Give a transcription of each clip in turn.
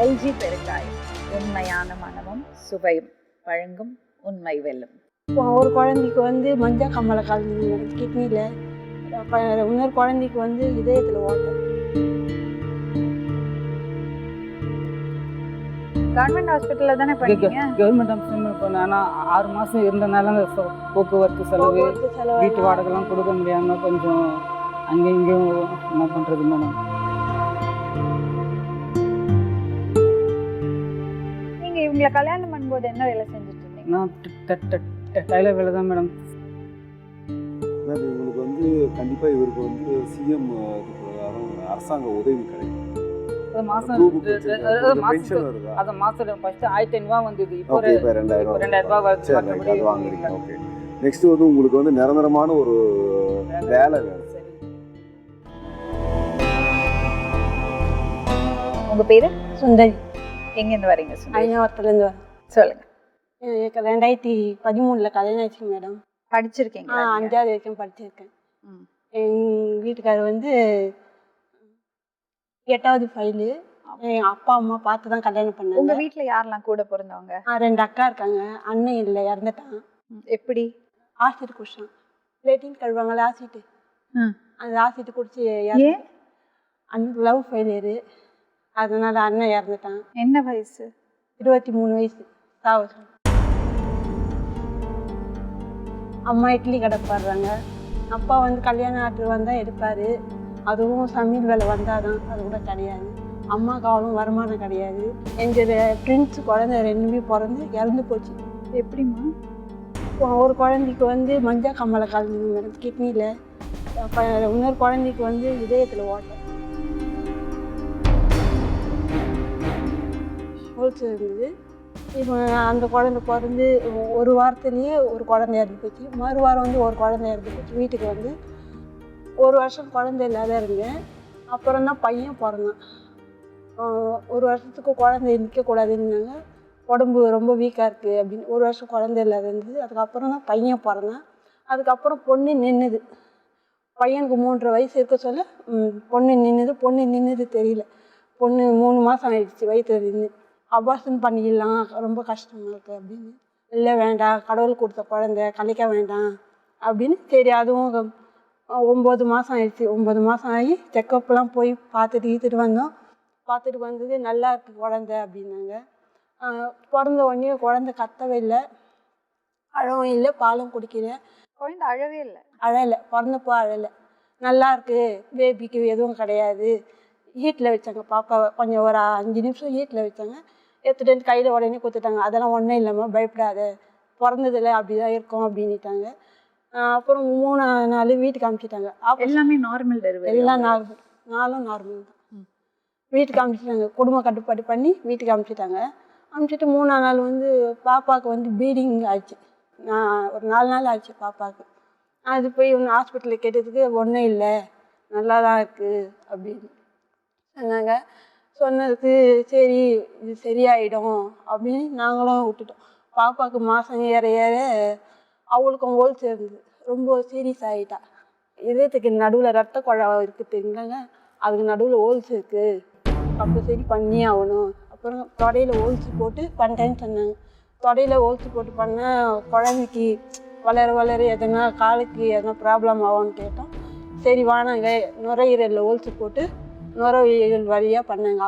LG பெருங்காயம், உண்மையான மனமும் சுவையும் வழங்கும் உண்மை வெல்லும். ஒரு குழந்தைக்கு வந்து மஞ்சள் கம்மலை கலந்து கிட்னியில், இன்னொரு குழந்தைக்கு வந்து இதயத்தில் ஓட்டை. கவர்மெண்ட் ஹாஸ்பிட்டல்ல தானே பண்ணீங்க? கவர்மெண்ட் ஹாஸ்பிட்டல் போனேன். ஆனால் 6 மாதம் இருந்தனால அந்த போக்குவரத்து செலவு, வீட்டு வாடகைலாம் கொடுக்க முடியாமல் கொஞ்சம் அங்கேயும் இங்கேயும் என்ன பண்ணுறது மேடம். நீங்க இவங்களை கல்யாணம் பண்ணும்போது என்ன வேலை செஞ்சுட்டு இருந்தீங்க? நான் டைலர் வேலை தான் மேடம். இவங்களுக்கு வந்து கண்டிப்பாக இவருக்கு வந்து சிஎம் அரசாங்க உதவி கிடைக்கும். மாதம் அது மாதம் ஃபஸ்ட்டு 1500 வந்தது. இப்போ 2000 வருது. வாங்குறீங்க. ஓகே. நெக்ஸ்ட் வந்து உங்களுக்கு வந்து நிரந்தரமான ஒரு வேலை வேணும். உங்க பேரு? சுந்தரி. எங்கேருந்து வரீங்க? ஐநாவரத்துலேருந்து வரேன். சொல்லுங்க. எனக்கு 2013 கல்யாணம் ஆச்சு மேடம். படிச்சிருக்கீங்களா? 5வது வரைக்கும் படிச்சிருக்கேன். எங்கள் வீட்டுக்காரர் வந்து 8வது ஃபைலு. என் அப்பா அம்மா பார்த்து தான் கல்யாணம் பண்ணாங்க. உங்க வீட்டுல யாரெல்லாம் கூட பிறந்தவங்க? 2 அக்கா இருக்காங்க. அண்ணன் இல்லை, இறந்துட்டான். எப்படி? ஆசிட் குடிச்சான். பிளேட்டிங் கழுவாங்களா ஆசிட்டு, அந்த ஆசிட்டு குடிச்சு அண்ணனுக்கு லவ் ஃபெயிலியரு. அதனால அண்ணன் இறந்துட்டான். என்ன வயசு? 23 வயசு. சாவு. அம்மா இட்லி கடை போடுறாங்க. அப்பா வந்து கல்யாணம் ஆட்டு வந்தால் எடுப்பார். அதுவும் சமையல் வேலை வந்தால் தான், அது கூட கிடையாது. அம்மாவுக்கு அவ்வளோ வருமானம் கிடையாது. எங்கள் ட்வின்ஸ் குழந்தை 2 பிறந்து இறந்து போச்சு. எப்படிம்மா? ஒரு குழந்தைக்கு வந்து மஞ்சள் கம்மலை கலந்து மேடம் கிட்னியில், இன்னொரு குழந்தைக்கு வந்து இதயத்தில் ஓட்டை. ஹோல்ஸ் இருந்தது. இப்போ அந்த குழந்தை பிறந்து ஒரு வாரத்துலேயே ஒரு குழந்தை இறந்து போச்சு. மறு வாரம் வந்து ஒரு குழந்தை இறந்து போச்சு. வீட்டுக்கு வந்து 1 வருஷம் குழந்தை இல்லாத இருந்தேன். அப்புறம் தான் பையன் பிறந்தான். 1 வருஷத்துக்கு குழந்தை நிற்கக்கூடாதுன்னாங்க. உடம்பு ரொம்ப வீக்காக இருக்குது அப்படின்னு 1 வருஷம் குழந்தை இல்லாத இருந்தது. அதுக்கப்புறம் தான் பையன் பிறந்தான். அதுக்கப்புறம் பொண்ணு நின்றுது. பையனுக்கு 3.5 வயசு இருக்க சொல்ல பொண்ணு நின்றுது தெரியல. பொண்ணு 3 மாதம் ஆயிடுச்சு வயிற்றுல நின்று. அபார்ஷன் பண்ணிடலாம், ரொம்ப கஷ்டமாக இருக்குது அப்படின்னு. இல்லை வேண்டாம், கடவுள் கொடுத்த குழந்தை கலைக்க வேண்டாம் அப்படின்னு. சரி, அதுவும் 9 மாதம் ஆயிடுச்சு. 9 மாதம் ஆகி செக்கப்லாம் போய் பார்த்துட்டு வந்தோம். பார்த்துட்டு வந்தது நல்லா இருக்குது குழந்தை அப்படின்னாங்க. பிறந்த உடனே குழந்தை கத்தவே இல்லை, அழவும் இல்லை, பாலும் குடிக்கல. குழந்தை அழவே இல்லை? அழலை. பிறந்தப்போ அழலை. நல்லா இருக்குது, பேபிக்கு எதுவும் கிடையாது. ஹீட்டில் வச்சாங்க பாப்பாவை. கொஞ்சம் ஒரு 5 நிமிஷம் ஹீட்டில் வச்சாங்க. எடுத்துகிட்டு வந்து கையில் உடனே கொடுத்துட்டாங்க. அதெல்லாம் ஒன்றும் இல்லாமல் பயப்படாத, பிறந்ததில்ல அப்படி தான் இருக்கும் அப்படின்ட்டாங்க. அப்புறம் 3ஆவது நாள் வீட்டுக்கு அனுப்பிச்சிட்டாங்க. எல்லாமே நார்மல் டெலிவரி? எல்லாம் நாளும் நார்மல் தான். வீட்டுக்கு அனுப்பிச்சிட்டாங்க. குடும்ப கட்டுப்பாடு பண்ணி வீட்டுக்கு அனுப்பிச்சிட்டாங்க. அனுப்பிச்சிட்டு 3ஆவது நாள் வந்து பாப்பாவுக்கு வந்து ப்ளீடிங் ஆயிடுச்சு. ஒரு 4 நாள் ஆச்சு பாப்பாவுக்கு. அது போய் ஒன்று ஹாஸ்பிட்டலில் கேட்டதுக்கு ஒன்றும் இல்லை, நல்லா தான் இருக்குது அப்படின்னு சொன்னாங்க. சொன்னதுக்கு சரி இது சரியாயிடும் அப்படின்னு நாங்களும் விட்டுட்டோம். பாப்பாவுக்கு மாதம் ஏற அவளுக்கும் ஹோல்ஸ் இருந்தது. ரொம்ப சீரியஸ் ஆகிட்டா. இதயத்துக்கு நடுவில் ரத்த குழாய் இருக்குது தெரியுங்களாங்க, அதுக்கு நடுவில் ஹோல்ஸ் இருக்குது. அப்போ சரி பண்ணி ஆகணும். அப்புறம் தொடையில் ஹோல்ஸ் போட்டு பண்ணிட்டேன்னு சொன்னாங்க. தொடையில் ஹோல்ஸ் போட்டு பண்ணால் குழந்தைக்கு வளர எதனா காலுக்கு எதனா ப்ராப்ளம் ஆகும்னு கேட்டோம். சரி வானாங்க, நுரையீரலில் ஹோல்ஸ் போட்டு நுரையீரல் வழியாக பண்ணாங்க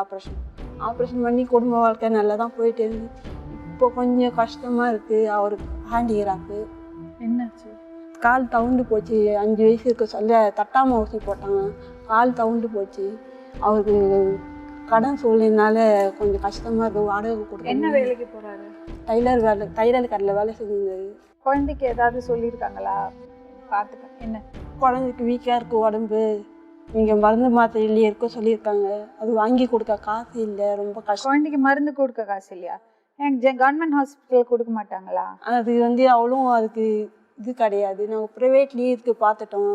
ஆப்ரேஷன் பண்ணி குடும்ப வாழ்க்கை நல்லா தான் போயிட்டு இருந்து. இப்போ கொஞ்சம் கஷ்டமாக இருக்குது. அவருக்கு ஹேண்டிகிராஃபு. என்னாச்சு? கால் தவுண்டு போச்சு. 5 வயசு இருக்க சொல்ல தட்டாமல் ஊசி போட்டாங்க. கால் தவுண்டு போச்சு. அவருக்கு கடன் சூழ்நிலைனால கொஞ்சம் கஷ்டமாக இருக்குது. வாடகை கொடுக்க. என்ன வேலைக்கு போகிறாரு? டைலர் கடையில் வேலை செஞ்சிருந்தாரு. குழந்தைக்கு ஏதாவது சொல்லியிருக்காங்களா? பார்த்துக்க. என்ன? குழந்தைக்கு வீக்காக இருக்குது உடம்பு, நீங்கள் மருந்து மாத்திரையிலேயே இருக்க சொல்லியிருக்காங்க. அது வாங்கி கொடுக்க காசு இல்லை, ரொம்ப கஷ்டம். குழந்தைக்கு மருந்து கொடுக்க காசு இல்லையா? கவர்மெண்ட் ஹாஸ்பிட்டல் கொடுக்க மாட்டாங்களா? அது வந்து அவ்வளோ அதுக்கு இது கிடையாது. நாங்கள் ப்ரைவேட்லேயே இதுக்கு பார்த்துட்டோம்.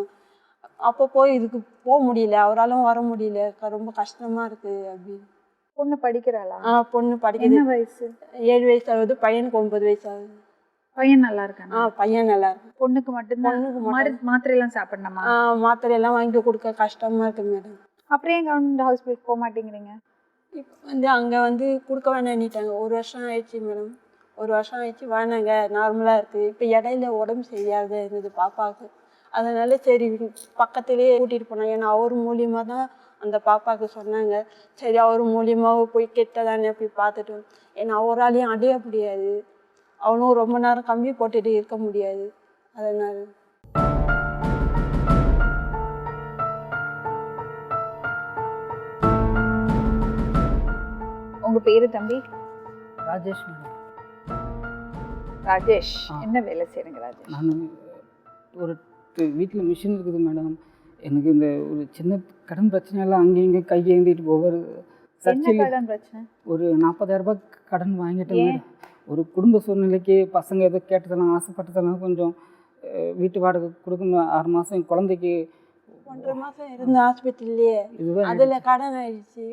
அப்போ போய் இதுக்கு போக முடியல, அவராலும் வர முடியல, ரொம்ப கஷ்டமாக இருக்குது அப்படின்னு. பொண்ணு படிக்கிறாளா? பொண்ணு படிக்குது. என்ன வயசு? 7 வயசு ஆகுது. பையனுக்கு 9 வயசு ஆகுது. பையன் நல்லா இருக்கானா? பையன் நல்லா இருக்கு. பொண்ணுக்கு மட்டும்தான் மாத்திரையெல்லாம் சாப்பிடணுமா? மாத்திரையெல்லாம் வாங்கி கொடுக்க கஷ்டமாக இருக்குது மேடம். அப்புறம் ஏன் கவர்மெண்ட் ஹாஸ்பிட்டல் போக மாட்டேங்கிறீங்க? இப்போ வந்து அங்கே வந்து கொடுக்க வேணான்னிட்டாங்க. 1 வருஷம் ஆயிடுச்சு மேடம். 1 வருஷம் ஆயிடுச்சு வேணாங்க, நார்மலாக இருக்குது. இப்போ இடையில உடம்பு சரியாத இருந்தது பாப்பாவுக்கு. அதனால சரி பக்கத்துலேயே கூட்டிகிட்டு போனாங்க. ஏன்னா அவர் மூலியமாக தான் அந்த பாப்பாவுக்கு சொன்னாங்க. சரி அவர் மூலியமாக போய் கெட்டதானே போய் பார்த்துட்டு, ஏன்னா அவராலையும் அடைய முடியாது, அவனும் ரொம்ப நேரம் கம்பி போட்டுட்டு இருக்க முடியாது. அதனால உங்க பேரு தம்பி? ராஜேஷ் மேடம். ராஜேஷ். என்ன வேலை செய்றீங்க ராஜேஷ்? நான் ஒரு வீட்டில் மிஷின் இருக்குது மேடம். எனக்கு இந்த ஒரு சின்ன கடன் பிரச்சனையெல்லாம் அங்கேயும் இங்கேயும் கையேந்திட்டு ஒவ்வொரு சர்ச்சில் கடன் பிரச்சனை? ஒரு 40,000 ரூபாய் கடன் வாங்கிட்டேன் மேடம். ஒரு குடும்ப சூழ்நிலைக்கு பசங்க ஏதோ கேட்டதெல்லாம் ஆசைப்பட்டதெல்லாம் கொஞ்சம் வீட்டு வாடகை கொடுக்கணும். 6 மாதம் என் குழந்தைக்கு 1.5 மாதம் இருந்த ஹாஸ்பிட்டல்லையே இதுவே அதில் கடன் ஆயிடுச்சு.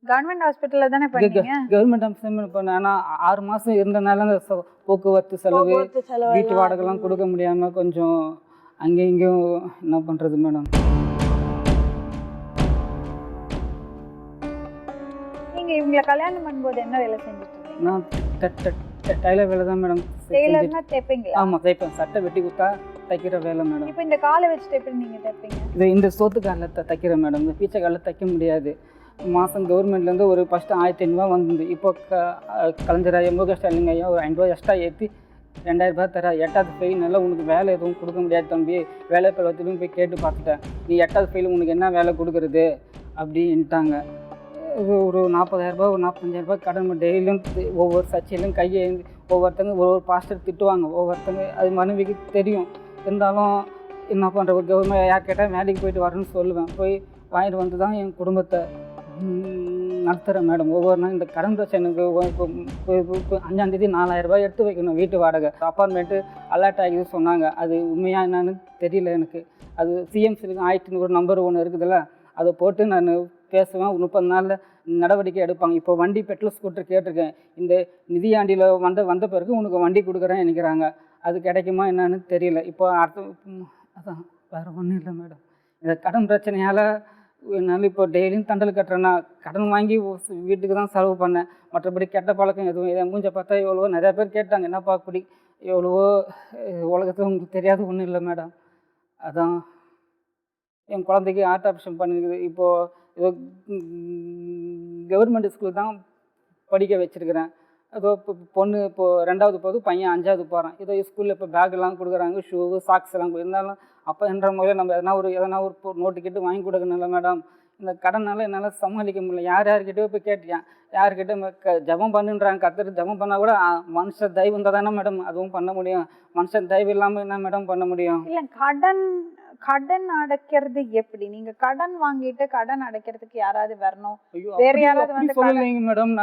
கவர்மெண்ட் ஹாஸ்பிட்டல்ல தானே பண்ணீங்க? கவர்மெண்ட் அம்சம் பண்ணேன். ஆனால் 6 மாதம் இருந்தனால அந்த போக்குவரத்து செலவு, வீட்டு வாடகைலாம் கொடுக்க முடியாமல் கொஞ்சம் அங்கேயும் இங்கேயும் என்ன பண்ணுறது மேடம். நீங்க இவங்களை கல்யாணம் பண்ணும்போது என்ன வேலை செஞ்சுட்டு இருந்தீங்க? நான் டைலர் வேலை தான் மேடம். டெய்லர்னா தைப்பீங்களா? ஆமாம் தைப்பேன். சட்டை வெட்டி கொடுத்தா தைக்கிற வேலை மேடம். இப்போ இந்த காலை வச்சுட்டு எப்படி நீங்க தைப்பீங்க? இந்த சோத்து காலில் தைக்கிறேன் மேடம். இந்த பீச்சை காலில் தைக்க முடியாது. மாதம் கவர்மெண்ட்லேருந்து ஒரு ஃபஸ்ட்டு 1500 வந்தது. இப்போ கலைஞர் ஐயா முக ஸ்டாலின் ஐயா ஒரு 500 எக்ஸ்ட்ரா ஏற்றி 2000 ரூபாய் தர. 8வது ஃபெயில்னால உனக்கு வேலை எதுவும் கொடுக்க முடியாது தம்பி, வேலை பலவத்திலும் போய் கேட்டு பார்த்துட்டேன், நீ 8வது ஃபெயில் உனக்கு என்ன வேலை கொடுக்குறது அப்படின்ட்டாங்க. இது ஒரு 40,000 ரூபாய் ஒரு 45,000 ரூபாய் கடன். டெய்லியும் ஒவ்வொரு சர்ச்சையிலும் கையை ஒவ்வொருத்தங்க ஒரு பாஸ்டர் திட்டுவாங்க, ஒவ்வொருத்தங்க அது மனைவிக்கு தெரியும். இருந்தாலும் என்ன பண்ணுற, கவர்மெண்ட் யார் கேட்டால் வேலைக்கு போயிட்டு வரேன்னு சொல்லுவேன். போய் வாங்கிட்டு வந்து தான் என் குடும்பத்தை நடத்துகிறேன் மேடம். ஒவ்வொரு நாள் இந்த கடன் பிரச்சனைக்கு இப்போ 5ஆம் தேதி 4000 ரூபாய் எடுத்து வைக்கணும் வீட்டு வாடகை. அப்பார்ட்மெண்ட்டு அலர்ட் ஆகிது சொன்னாங்க. அது உண்மையாக என்னன்னு தெரியல எனக்கு. அது சிஎம்சிலுக்கு 1100 நம்பர் ஒன்று இருக்குதுல்ல, அதை போட்டு நான் பேசுவேன். 30 நாளில் நடவடிக்கை எடுப்பாங்க. இப்போ வண்டி பெட்ரோல் ஸ்கூட்டர் கேட்டிருக்கேன். இந்த நிதியாண்டியில் வந்த பிறகு உனக்கு வண்டி கொடுக்குறேன்னு நினைக்கிறாங்க. அது கிடைக்குமா என்னன்னு தெரியல. இப்போ அதான் வேறு ஒன்றும் இல்லை மேடம். இந்த கடன் பிரச்சனையால் என்னால் இப்போ டெய்லியும் தண்டல் கட்டுறேன்னா கடன் வாங்கி வீட்டுக்கு தான் செலவு பண்ணேன். மற்றபடி கெட்ட பழக்கம் எதுவும் இதை மூஞ்ச பார்த்தா எவ்வளவோ நிறையா பேர் கேட்டாங்க, என்னப்பா அப்படி எவ்வளவோ உலகத்தில் உங்களுக்கு தெரியாது ஒன்றும் இல்லை மேடம். அதான் என் குழந்தைக்கு ஹார்ட் ஆப்ரேஷன் பண்ணியிருக்குது. இப்போது ஏதோ கவர்மெண்ட் ஸ்கூல் தான் படிக்க வச்சுருக்கிறேன். ஏதோ இப்போ பொண்ணு இப்போது 2வது போகுது, பையன் 5வது போகிறான். ஏதோ ஸ்கூலில் இப்போ பேக்கெல்லாம் கொடுக்குறாங்க, ஷூவு சாக்ஸ் எல்லாம் இருந்தாலும் அப்போ என்ற முறையில் நம்ம எதனா ஒரு நோட்டு கிட்ட வாங்கி கொடுக்கணும்ல மேடம். இந்த கடனால் என்னால் சமாளிக்க முடியல. யார்கிட்டயோ போய் கேட்டேன், யார்கிட்ட ஜபம் பண்ணுன்றாங்க. கற்றுட்டு ஜபம் பண்ணால் கூட மனுஷன் தயவு இருந்தால் தானே மேடம் அதுவும் பண்ண முடியும். மனுஷன் தயவு இல்லாமல் என்ன மேடம் பண்ண முடியும்? இல்லை, கடன் அடைக்கிறது எப்படி? நீங்க கடன் வாங்கிட்டு கடன் அடைக்கிறதுக்கு யாராவது வரணும், வேற யாராவது வந்து சொல்லலைங்க மேடம்.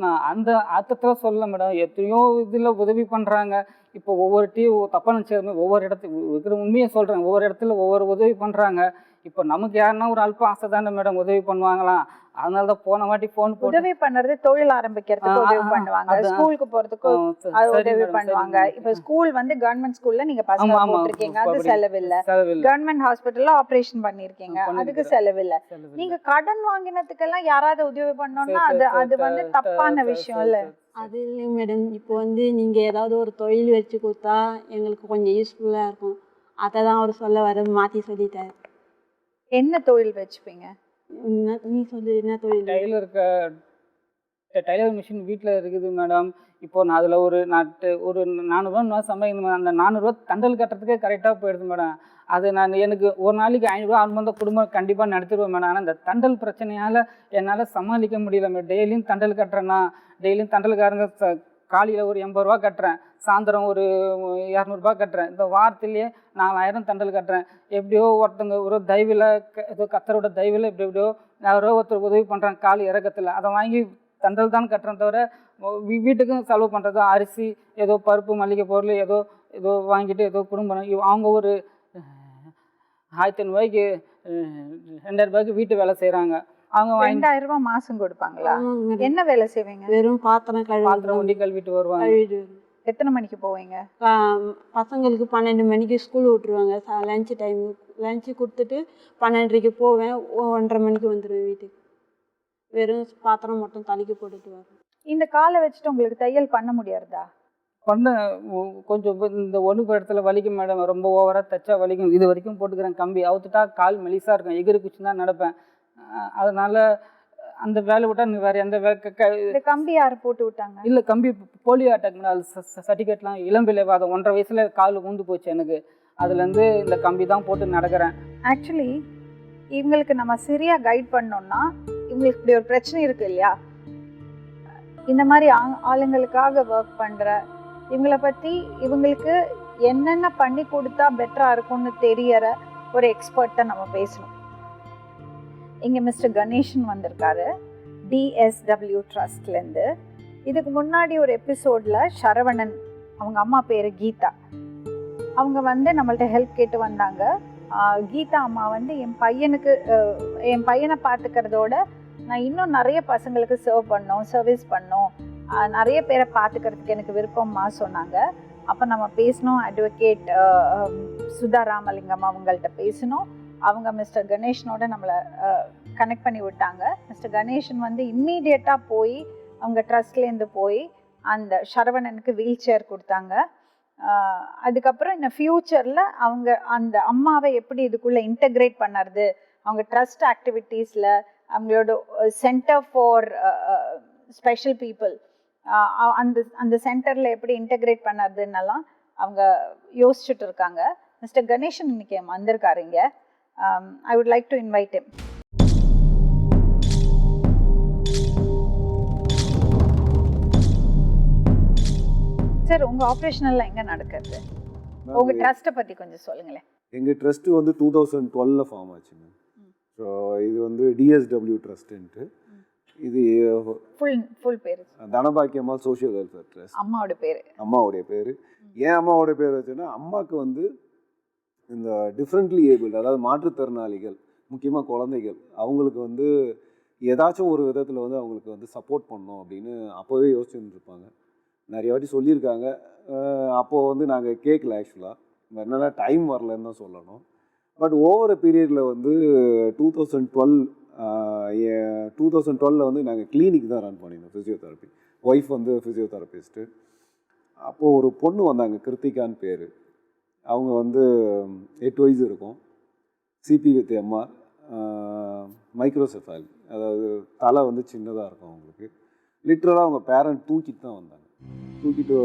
நான் அந்த அர்த்தத்தில் சொல்லல மேடம். எத்தனையோ இதில் உதவி பண்ணுறாங்க. இப்போ ஒவ்வொரு தப்பாக நினச்சது ஒவ்வொரு இடத்துக்கு இருக்கிற உண்மையை சொல்கிறேன். ஒவ்வொரு இடத்துல ஒவ்வொரு உதவி பண்ணுறாங்க. இப்போ நமக்கு யாருன்னா ஒரு அல்ப ஆசை தானே மேடம் உதவி பண்ணுவாங்களாம். அதனால தான் போன வாட்டி ஃபோன் உதவி பண்ணுறது, தொழில் ஆரம்பிக்கிறதுக்கு உதவி பண்ணுவாங்க, ஸ்கூலுக்கு போறதுக்கு உதவி பண்ணுவாங்க. இப்போ ஸ்கூல் வந்து கவர்மெண்ட் ஸ்கூல்ல நீங்க பசங்க போட்டிருக்கீங்க, அது செலவு இல்ல. கவர்மெண்ட் ஹாஸ்பிட்டல்ல ஆபரேஷன் பண்ணிருக்கீங்க, அதுக்கு செலவு இல்ல. நீங்க கடன் வாங்கினதுக்கெல்லாம் யாராவது உதவி பண்ணோம்னா அது வந்து தப்பான விஷயம் இல்ல? அது இல்லைங்க மேடம். இப்போ வந்து நீங்கள் ஏதாவது ஒரு தொழில் வச்சு கொடுத்தா எங்களுக்கு கொஞ்சம் யூஸ்ஃபுல்லாக இருக்கும். அதை தான் அவர் சொல்ல வர மாற்றி சொல்லிட்டார். என்ன தொழில் வச்சுப்பீங்க? நீ சொல்லு, என்ன தொழில்? டைலர் மிஷின் வீட்டில் இருக்குது மேடம். இப்போ நான் அதில் ஒரு 400 சம்பாதிக்கணும். அந்த 400 தண்டல் கட்டுறதுக்கே கரெக்டாக போயிடுது மேடம். அது எனக்கு ஒரு நாளைக்கு 500 600 குடும்பம் கண்டிப்பாக நடத்திடுவேன் மேடம். ஆனால் இந்த தண்டல் பிரச்சனையால் என்னால் சமாளிக்க முடியல மேடம். டெய்லியும் தண்டல் கட்டுறேன்னா, டெய்லியும் தண்டல்காரங்க காலையில் ஒரு 80 ரூபா கட்டுறேன், சாயந்தரம் ஒரு 200 ரூபாய் கட்டுறேன். இந்த வாரத்திலேயே 4000 தண்டல் கட்டுறேன். எப்படியோ ஒருத்தங்க ஒரு தயவில், ஏதோ கத்தரோட தயவில் எப்படியோ யாரோ ஒருத்தர் உதவி பண்ணுறாங்க கால் இறக்கத்தில். அதை வாங்கி தண்டல் தான் கட்டுறேன். தவிர வீட்டுக்கும் செலவு பண்ணுறது, அரிசி ஏதோ பருப்பு மளிகை பொருள் ஏதோ வாங்கிட்டு ஏதோ குடும்பம் அவங்க ஒரு 1500 ரூபாய்க்கு 2000 ரூபாய்க்கு வீட்டு வேலை செய்கிறாங்க. அவங்க 2000 ரூபாய் மாசம் கொடுப்பாங்களா? என்ன வேலை செய்வீங்க? வெறும் பாத்திரம் ஒண்டி கழுவிட்டு வருவாங்க. எத்தனை மணிக்கு போவீங்க? பசங்களுக்கு 12 மணிக்கு ஸ்கூல் விட்டுருவாங்க. லஞ்சு டைம் லஞ்சு கொடுத்துட்டு 12:30க்கு போவேன். 1:30 மணிக்கு வந்துடுவேன் வீட்டுக்கு. வெறும் பாத்திரம் மட்டும் தலைக்கு போட்டுட்டு வரும். இந்த காலை வச்சுட்டு உங்களுக்கு தையல் பண்ண முடியாதா? பண்ண கொஞ்சம் இந்த ஒன்று இடத்துல வலிக்கும் மேடம், ரொம்ப ஓவராக தைச்சா வலிக்கும். இது வரைக்கும் போட்டுக்கிறேன் கம்பி, அவுத்துட்டா கால் மெலிசாக இருக்கும், எகிரி குச்சி தான் நடப்பேன். அதனால் அந்த வேலை விட்டால் வேறு எந்த இந்த கம்பி யார் போட்டு விட்டாங்க? இல்லை, கம்பி போலியோ அட்டாக் மேடம், சர்டிஃபிகேட்லாம் இளம்பிள்ளைவாதம் 1.5 வயசில் கால் ஊந்து போச்சு எனக்கு. அதுலேருந்து இந்த கம்பி தான் போட்டு நடக்கிறேன். ஆக்சுவலி இவங்களுக்கு நம்ம சரியாக கைட் பண்ணோம்னா, இவங்களுக்கு இப்படி ஒரு பிரச்சனை இருக்குது இல்லையா, இந்த மாதிரி ஆளுங்களுக்காக ஒர்க் பண்ணுற இவங்களை பற்றி இவங்களுக்கு என்னென்ன பண்ணி கொடுத்தா பெட்டராக இருக்கும்னு தெரியற ஒரு எக்ஸ்பர்ட்டை நம்ம பேசணும். இங்கே மிஸ்டர் கணேசன் வந்திருக்காரு DSW ட்ரஸ்ட்லேருந்து. இதுக்கு முன்னாடி ஒரு எபிசோடில் சரவணன், அவங்க அம்மா பேர் கீதா, அவங்க வந்து நம்மள்ட்ட ஹெல்ப் கேட்டு வந்தாங்க. கீதா அம்மா வந்து என் பையனை பார்த்துக்கிறதோட நான் இன்னும் நிறைய பசங்களுக்கு சர்வீஸ் பண்ணோம், நிறைய பேரை பார்த்துக்கிறதுக்கு எனக்கு விருப்பமா சொன்னாங்க. அப்போ நம்ம பேசணும், அட்வொகேட் சுதா ராமலிங்கம் அவங்கள்ட்ட பேசணும். அவங்க மிஸ்டர் கணேஷனோட நம்மளை கனெக்ட் பண்ணி விட்டாங்க. மிஸ்டர் கணேசன் வந்து இம்மீடியட்டாக போய் அவங்க ட்ரஸ்ட்லேருந்து போய் அந்த சரவணனுக்கு வீல் சேர் கொடுத்தாங்க. அதுக்கப்புறம் இந்த ஃப்யூச்சரில் அவங்க அந்த அம்மாவை எப்படி இதுக்குள்ளே இன்டெக்ரேட் பண்ணுறது, அவங்க ட்ரஸ்ட் ஆக்டிவிட்டீஸில் அவங்களோட சென்டர் ஃபார் ஸ்பெஷல் பீப்புள் அந்த சென்டரில் எப்படி இன்டெக்ரேட் பண்ணுறதுன்னெல்லாம் அவங்க யோசிச்சுட்டு இருக்காங்க. மிஸ்டர் கணேசன் இன்னைக்கு வந்திருக்காரு இங்கே. I would like to invite him. Sir, உங்க ஆபரேஷனல்லாம் எங்க நடக்குது? உங்க ட்ரஸ்ட்டை பத்தி கொஞ்சம் சொல்லுங்களேன். எங்க ட்ரஸ்ட் வந்து 2012ல ஃபார்ம் ஆச்சுங்க. ஸோ இது வந்து DSW ட்ரஸ்ட்ன்ட்டு. இது ஃபுல் பேர் தனபாக்கியம்மா சோஷியல் வெல்ஃபேர் ட்ரஸ்ட். அம்மாவுடைய பேர். ஏன் அம்மாவுடைய பேர் வச்சுன்னா, அம்மாவுக்கு வந்து இந்த டிஃப்ரெண்ட்லி ஏபிள்டு, அதாவது மாற்றுத்திறனாளிகள், முக்கியமாக குழந்தைகள், அவங்களுக்கு வந்து ஏதாச்சும் ஒரு விதத்தில் வந்து அவங்களுக்கு வந்து சப்போர்ட் பண்ணணும் அப்படின்னு அப்போவே யோசிச்சுட்டு இருப்பாங்க. நிறைய வாட்டி சொல்லியிருக்காங்க. அப்போது வந்து நாங்கள் கேட்கல ஆக்சுவலாக, என்னென்னா டைம் வரலன்னு தான் சொல்லணும். பட் ஓவர பீரியடில் வந்து 2012 வந்து நாங்கள் கிளினிக் தான் ரன் பண்ணியிருந்தோம், ஃபிசியோதெரப்பி. ஒய்ஃப் வந்து ஃபிசியோதெரபிஸ்ட்டு. அப்போது ஒரு பொண்ணு வந்தாங்க, கிருத்திகான்னு பேர். அவங்க வந்து 8 வயசு இருக்கும், சிபி வித் எம்ஆர், மைக்ரோசெஃபாலி, அதாவது தலை வந்து சின்னதாக இருக்கும் அவங்களுக்கு. லிட்ரலாக அவங்க பேரண்ட் தூக்கிட்டு தான் வந்தாங்க. தூக்கிட்டு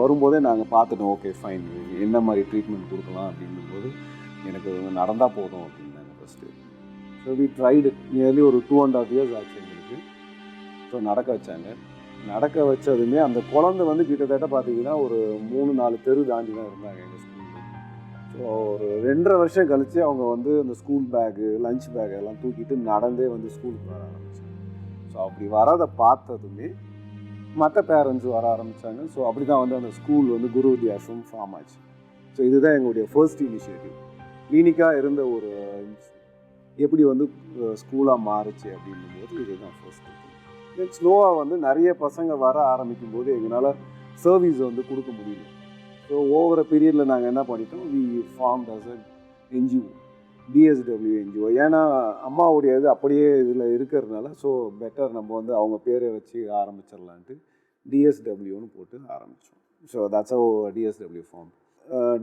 வரும்போதே நாங்கள் பார்த்துட்டோம், ஓகே ஃபைன், என்ன மாதிரி ட்ரீட்மெண்ட் கொடுக்கலாம் அப்படிங்கும்போது எனக்கு நடந்தால் போதும் அப்படின்னாங்க first. So we tried nearly ஒரு 2.5 years ஆச்சு எங்களுக்கு. ஸோ நடக்க வச்சாங்க. நடக்க வச்சதுமே அந்த குழந்தை வந்து கிட்டத்தட்ட பார்த்தீங்கன்னா ஒரு 3-4 தெரு தாண்டி தான் இருந்தாங்க எங்கள் ஸ்கூலில். ஸோ ஒரு 2.5 வருஷம் கழித்து அவங்க வந்து அந்த ஸ்கூல் பேக்கு, லஞ்ச் பேக் எல்லாம் தூக்கிட்டு நடந்தே வந்து ஸ்கூலுக்கு வர ஆரம்பித்தாங்க. ஸோ அப்படி வரதை பார்த்ததுமே மற்ற பேரண்ட்ஸ் வர ஆரம்பித்தாங்க. ஸோ அப்படி தான் வந்து அந்த ஸ்கூல் வந்து குரு வித்யாஷ்ரம் ஃபார்ம் ஆச்சு. ஸோ இதுதான் எங்களுடைய ஃபர்ஸ்ட் இனிஷியேட்டிவ். கிளினிக்காக இருந்த ஒரு எப்படி வந்து ஸ்கூலாக மாறுச்சு அப்படின்னும்போது இதுதான் ஃபர்ஸ்ட். தென் ஸ்லோவாக வந்து நிறைய பசங்க வர ஆரம்பிக்கும் போது எங்களால் சர்வீஸ் வந்து கொடுக்க முடியல. ஸோ ஓவர பீரியடில் நாங்கள் என்ன பண்ணிட்டோம், we form as a NGO, DSW NGO. ஏன்னா அம்மாவுடைய இது அப்படியே இதில் இருக்கிறதுனால ஸோ பெட்டர் நம்ம வந்து அவங்க பேரை வச்சு ஆரம்பிச்சிடலான்ட்டு DSWன்னு போட்டு ஆரம்பித்தோம். So that's how DSW form.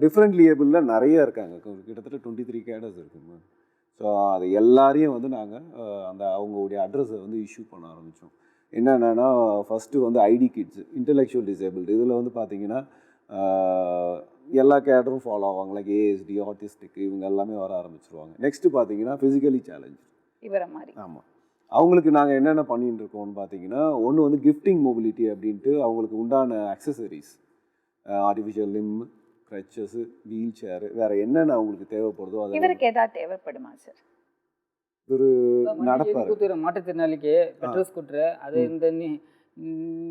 Differently ஏபிளில் நிறைய இருக்காங்க, கிட்டத்தட்ட 23 கேடர்ஸ் இருக்குங்க. ஸோ அது எல்லாரையும் வந்து நாங்கள் அந்த அவங்களுடைய அட்ரஸை வந்து இஷ்யூ பண்ண ஆரம்பித்தோம். என்னென்னா ஃபஸ்ட்டு வந்து ஐடி கிட்ஸு, இன்டெலெக்சுவல் டிசேபிள்டு, இதில் வந்து பார்த்திங்கன்னா எல்லா கேடரும் ஃபாலோ ஆவாங்க, லைக் ASD, ஆட்டிஸ்டிக், இவங்க எல்லாமே வர ஆரம்பிச்சிருவாங்க. நெக்ஸ்ட்டு பார்த்தீங்கன்னா ஃபிசிக்கலி சேலஞ்ச் இவர மாதிரி. ஆமாம், அவங்களுக்கு நாங்கள் என்னென்ன பண்ணிட்டு இருக்கோம்னு பார்த்தீங்கன்னா, ஒன்று வந்து கிஃப்டிங் மொபிலிட்டி அப்படின்ட்டு அவங்களுக்கு உண்டான அக்சசரிஸ், ஆர்டிஃபிஷியல் லிம், க்ரச்சஸு, வீல் சேரு, வேறு என்னென்ன அவங்களுக்கு தேவைப்படுதோ அது. இவருக்கு ஏதாவது தேவைப்படுமா சார்? ஒரு நடப்பாரு மாற்றுத்திறனாளிக்கு பெட்ரோல் ஸ்கூட்டரு, அது இந்த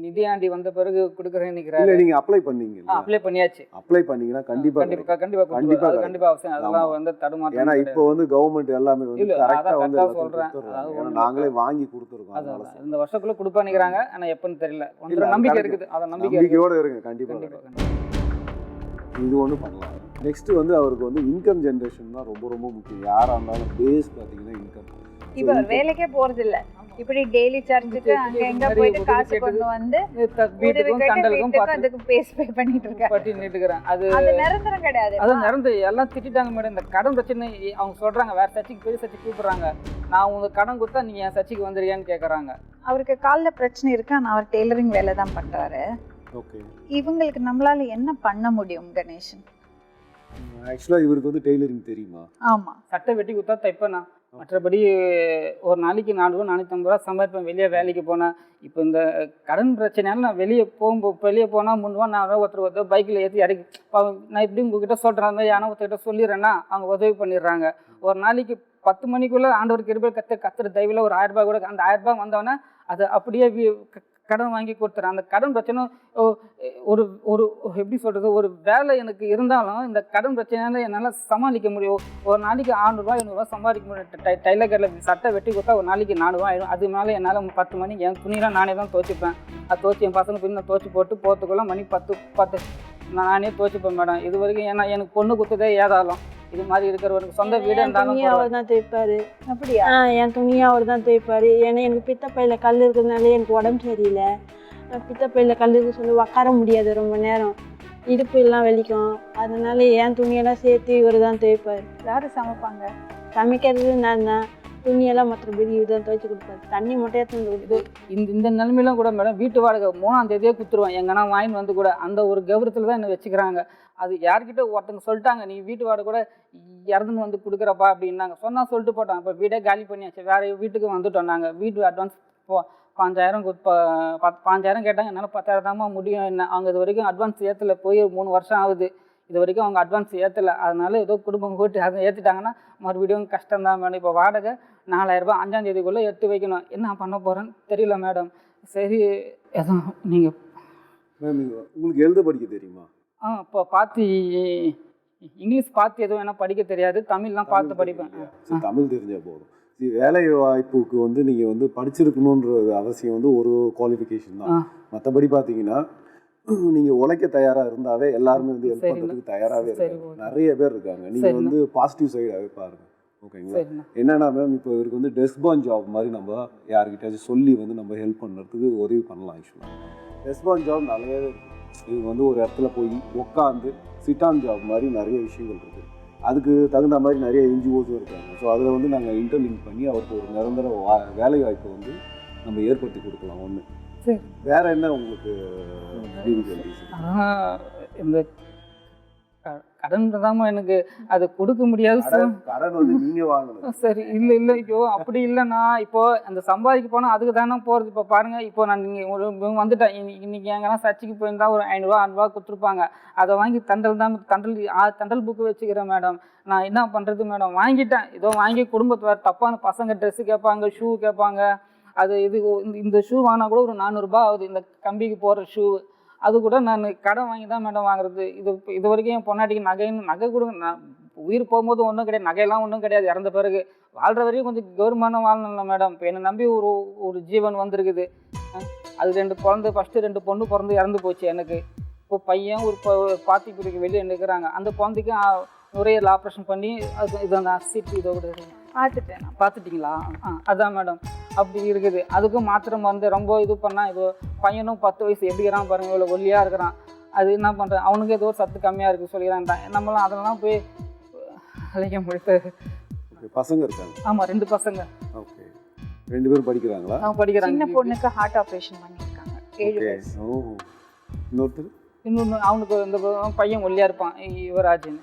நிதியாண்டி வந்த பிறகு கொடுக்குறேன்னு நினைக்கிறேன். இல்லை, நீங்கள் அப்ளை பண்ணீங்க? அப்ளை பண்ணியாச்சு. அப்ளை பண்ணீங்கன்னா கண்டிப்பாக அதெல்லாம் வந்து தடுமாற்றம். ஏன்னா இப்போ வந்து கவர்மெண்ட் எல்லாமே வந்து கரெக்டாக வந்து சொல்கிறேன், நாங்களே வாங்கி கொடுத்துருக்கோம். இந்த வருஷத்துக்குள்ள கொடுப்பானுங்கிறாங்க, ஆனால் எப்போன்னு தெரியல. நம்பிக்கை இருக்குது, அதை நம்பிக்கையோடு இருங்க. கண்டிப்பாக இது ஒன்று பண்ணலாம். நெக்ஸ்ட் வந்து அவருக்கு வந்து இன்கம் ஜென்ரேஷன் தான் ரொம்ப ரொம்ப முக்கியம். யாராக இருந்தாலும் பேஸ் பார்த்தீங்கன்னா இன்கம். இப்போ வேலைக்கே போகிறது இல்லை. இப்படி டெய்லி சர்ச்சுக்கு அங்க எங்க போயிட்டு காசு கொண்டு வந்து வீட்டுக்கும் தண்டலுக்கும் அதுக்கு பே பண்ணிட்டு இருக்கேன். பண்ணிட்டு இருக்கிறேன். அது நிரந்தரம் கிடையாது. அது நிரந்தரம். எல்லாம் திட்டாங்க மேடம். இந்த கடன் பிரச்சனை அவங்க சொல்றாங்க, வேற சர்ச்சுக்கு பெரிய சர்ச்சுக்கு கூப்பிடுறாங்க. நான் உங்களுக்கு கடன் கொடுத்தா நீங்க என் சர்ச்சுக்கு வந்துருக்கியான்னு கேட்கறாங்க. அவருக்கு கால்ல பிரச்சனை இருக்கு, ஆனா அவர் டெய்லரிங் வேலை தான் பண்றாரு. ஓகே. இவங்களுக்கு நம்மளால என்ன பண்ண முடியும் கணேசன்? ஆக்சுவலாக இவருக்கு வந்து டெய்லரிங் தெரியுமா? ஆமா, சட்டை வெட்டி கொடுத்தா தைப்பேண்ணா. மற்றபடி ஒரு நாளைக்கு 400 450 ரூபா சம்பாதிப்பேன் வெளியே வேலைக்கு போனேன். இப்போ இந்த கடன் பிரச்சனையால நான் வெளியே போனால் 3 ரூபா 4 ரூபா ஒருத்தர் பைக்கில் ஏற்றி இறக்கி நான் இப்படி உங்ககிட்ட சொல்கிறேன், அந்த மாதிரி யானை ஒருத்தர்கிட்ட சொல்லிடுறேன்னா அவங்க உதவி பண்ணிடுறாங்க. ஒரு நாளைக்கு 10 மணிக்குள்ளே ஆண்டவர் கிருபை கத்துற தயவில் ஒரு 1000 ரூபாய் கூட அந்த 1000 ரூபாய் வந்தோடனே அதை அப்படியே கடன் வாங்கி கொடுத்துறேன். அந்த கடன் பிரச்சனை ஒரு ஒரு எப்படி சொல்கிறது, ஒரு வேலை எனக்கு இருந்தாலும் இந்த கடன் பிரச்சனையால என்னால் சமாளிக்க முடியும். ஒரு நாளைக்கு 600 ரூபா 700 ரூபா சம்பாதிக்க முடியும். டைலர் கடையில் சட்டை வெட்டி கொடுத்தா ஒரு நாளைக்கு 400 ரூபா ஆயிடும். அது மேலே என்னால் 10 மணிக்கு என் துணியெலாம் நானே தான் துவைச்சிப்பேன். அது துவைச்சி என் பசங்க பின்ன துவைச்சி போட்டு போகிறதுக்குள்ள மணி 10 நானே துவைச்சிப்பேன் மேடம். இது வரைக்கும் ஏன்னா எனக்கு பொண்ணு கொடுத்ததே ஏதாலும் இது மாதிரி இருக்கிறவருக்கு சொந்த வீடு இருந்தாலும் அவர் தான் தேய்ப்பாரு. அப்படியா? என் துணியும் அவர் தான் தேய்ப்பாரு. ஏன்னா எனக்கு பித்தப்பையில் கல் இருக்கிறதுனால எனக்கு உடம்பு சரியில்லை. பித்தப்பையில் கல் இருக்கு சொல்லி உட்கார முடியாது ரொம்ப நேரம், இடுப்பு எல்லாம் வலிக்கும். அதனால என் துணியெல்லாம் சேர்த்து இவர் தான் துவைப்பார். யாரு சமைப்பாங்க? சமைக்கிறது நான் தான், துணியெல்லாம் மற்றபடி இவர் தான் துவைச்சி கொடுப்பாரு. தண்ணி மட்டும் எடுத்து கொடுப்பாரு. இந்த நிலைமையிலும் கூட மேடம் வீட்டு வாடகை 3ஆம் தேதியே கொடுத்துருவேன். எங்கன்னா வாங்கிட்டு வந்து கூட அந்த ஒரு கௌரவத்தில் தான் என்னை வச்சுக்கிறாங்க. அது யார்கிட்ட ஒருத்தங்க சொல்லிட்டாங்க, நீ வீட்டு வாடகை கூட இறந்துன்னு வந்து கொடுக்குறப்பா அப்படின்னாங்க. சொன்னால் சொல்லிட்டு போட்டாங்க. இப்போ வீடே காலி பண்ணியாச்சு, வேறு வீட்டுக்கு வந்துட்டோம். நாங்கள் வீட்டு அட்வான்ஸ் 5000 5000 கேட்டாங்க. என்னால் 10,000 தான்மா முடியும். என்ன அவங்க இது வரைக்கும் அட்வான்ஸ் ஏற்றலை, போய் 3 வருஷம் ஆகுது. இது வரைக்கும் அவங்க அட்வான்ஸ் ஏற்றலை. அதனால ஏதோ குடும்பம் போட்டு அதை ஏற்றிட்டாங்கன்னா மறுபடியும் கஷ்டம் தான் மேடம். இப்போ வாடகை 4000 ரூபாய் 5ஆம் தேதிக்குள்ளே எடுத்து வைக்கணும். என்ன பண்ண போகிறேன்னு தெரியல மேடம். சரி எதுவும் நீங்கள் மேம் உங்களுக்கு எழுத படிக்க தெரியுமா? இப்போ பார்த்து இங்கிலீஷ் பார்த்து எதுவும் வேணால் படிக்க தெரியாது, தமிழ்லாம் பார்த்து படிப்பேன். தமிழ் தெரிஞ்சால் போதும். வேலை வாய்ப்புக்கு வந்து நீங்கள் வந்து படிச்சிருக்கணுன்ற அவசியம் வந்து ஒரு குவாலிஃபிகேஷன் தான். மற்றபடி பார்த்தீங்கன்னா நீங்கள் உழைக்க தயாராக இருந்தாவே எல்லாருமே வந்து ஹெல்ப் பண்ணுறதுக்கு தயாராகவே இருக்காங்க. நிறைய பேர் இருக்காங்க. நீங்கள் வந்து பாசிட்டிவ் சைடாகவே பாருங்கள். ஓகேங்களா? என்னன்னா மேம் இப்போ இவருக்கு வந்து டெஸ்பான் ஜாப் மாதிரி நம்ம யாருக்கிட்டாச்சும் சொல்லி வந்து நம்ம ஹெல்ப் பண்ணுறதுக்கு உதவி பண்ணலாம். ஆக்சுவலாக டெஸ்பான் ஜாப் நிறையவே இருக்குது. இவங்க வந்து ஒரு இடத்துல போய் உட்காந்து சிட்டான் ஜாப் மாதிரி நிறைய விஷயங்கள் இருக்குது. அதுக்கு தகுந்த மாதிரி நிறைய என்ஜிஓஸும் இருக்காங்க. ஸோ அதில் வந்து நாங்கள் இன்டர்லிங்க் பண்ணி அவருக்கு ஒரு நிரந்தர வேலை வாய்ப்பை வந்து நம்ம ஏற்படுத்தி கொடுக்கலாம். ஒன்று வேற என்ன உங்களுக்கு இந்த கடன் தான் எனக்கு அது கொடுக்க முடியாது. கடன் வந்து நீங்க வாங்கணும். சரி இல்லை ஐயோ அப்படி இல்லைண்ணா. இப்போ அந்த சம்பாதிக்க போனால் அதுக்கு தானே போகிறது. இப்போ பாருங்கள், இப்போ நான் நீங்கள் வந்துட்டேன். இன்னைக்கு எங்கன்னா சர்ச்சுக்கு போயிருந்தா ஒரு 500 ரூபா 600 ரூபா கொடுத்துருப்பாங்க. அதை வாங்கி தண்டல் புக்கு வச்சுக்கிறேன் மேடம். நான் என்ன பண்ணுறது மேடம்? வாங்கிட்டேன், ஏதோ வாங்கி குடும்பத்து வேறு தப்பான பசங்க ட்ரெஸ்ஸு கேட்பாங்க, ஷூ கேட்பாங்க. அது இந்த ஷூ வாங்கினா கூட ஒரு 400 ரூபா ஆகுது. இந்த கம்பிக்கு போகிற ஷூ அது கூட நான் கடன் வாங்கி தான் மேடம் வாங்குறது. இது வரைக்கும் என் பொன்னாட்டிக்கு நகை கூட நான் உயிர் போகும்போது ஒன்றும் கிடையாது, நகையெல்லாம் ஒன்றும் கிடையாது. இறந்த பிறகு வாழ்கிற வரைக்கும் கொஞ்சம் கௌரவமான வாழணும்ல மேடம். இப்போ என்னை நம்பி ஒரு ஜீவன் வந்திருக்குது. அது 2 குழந்தை, ஃபஸ்ட்டு 2 பொண்ணு பிறந்து இறந்து போச்சு எனக்கு. இப்போ பையன் ஒரு பாத்தி பிடிக்க வெளியே நிற்கிறாங்க. அந்த குழந்தைக்கு நுரையீரல் ஆப்ரேஷன் பண்ணி இது அந்த சீட்டு இதோட பார்த்துட்டேன். பார்த்துட்டிங்களா? அதான் மேடம் அப்படி இருக்குது. அதுக்கும் மாத்திரை மருந்து ரொம்ப இது பண்ணால் இது பையனும் 10 வயசு எப்படிங்கிறான் பாருங்கள், இவ்வளோ ஒல்லியாக இருக்கிறான். அது என்ன பண்ணுறேன், அவனுக்கு ஏதோ ஒரு சத்து கம்மியாக இருக்குது சொல்லிக்கிறான். நம்மளும் அதெல்லாம் போய் அழைக்க முடியாது. பசங்க இருக்காங்க? ஆமாம் 2 பசங்க. ஓகே, 2 பேரும் படிக்கிறாங்களா? படிக்கிறாங்க. சின்ன பொண்ணுக்கு ஹார்ட் ஆப்ரேஷன் பண்ணியிருக்காங்க, 7 வயசு. இன்னொருத்தர் இன்னொன்று அவனுக்கு இந்த பையன் ஒல்லியாக இருப்பான், யுவராஜன்.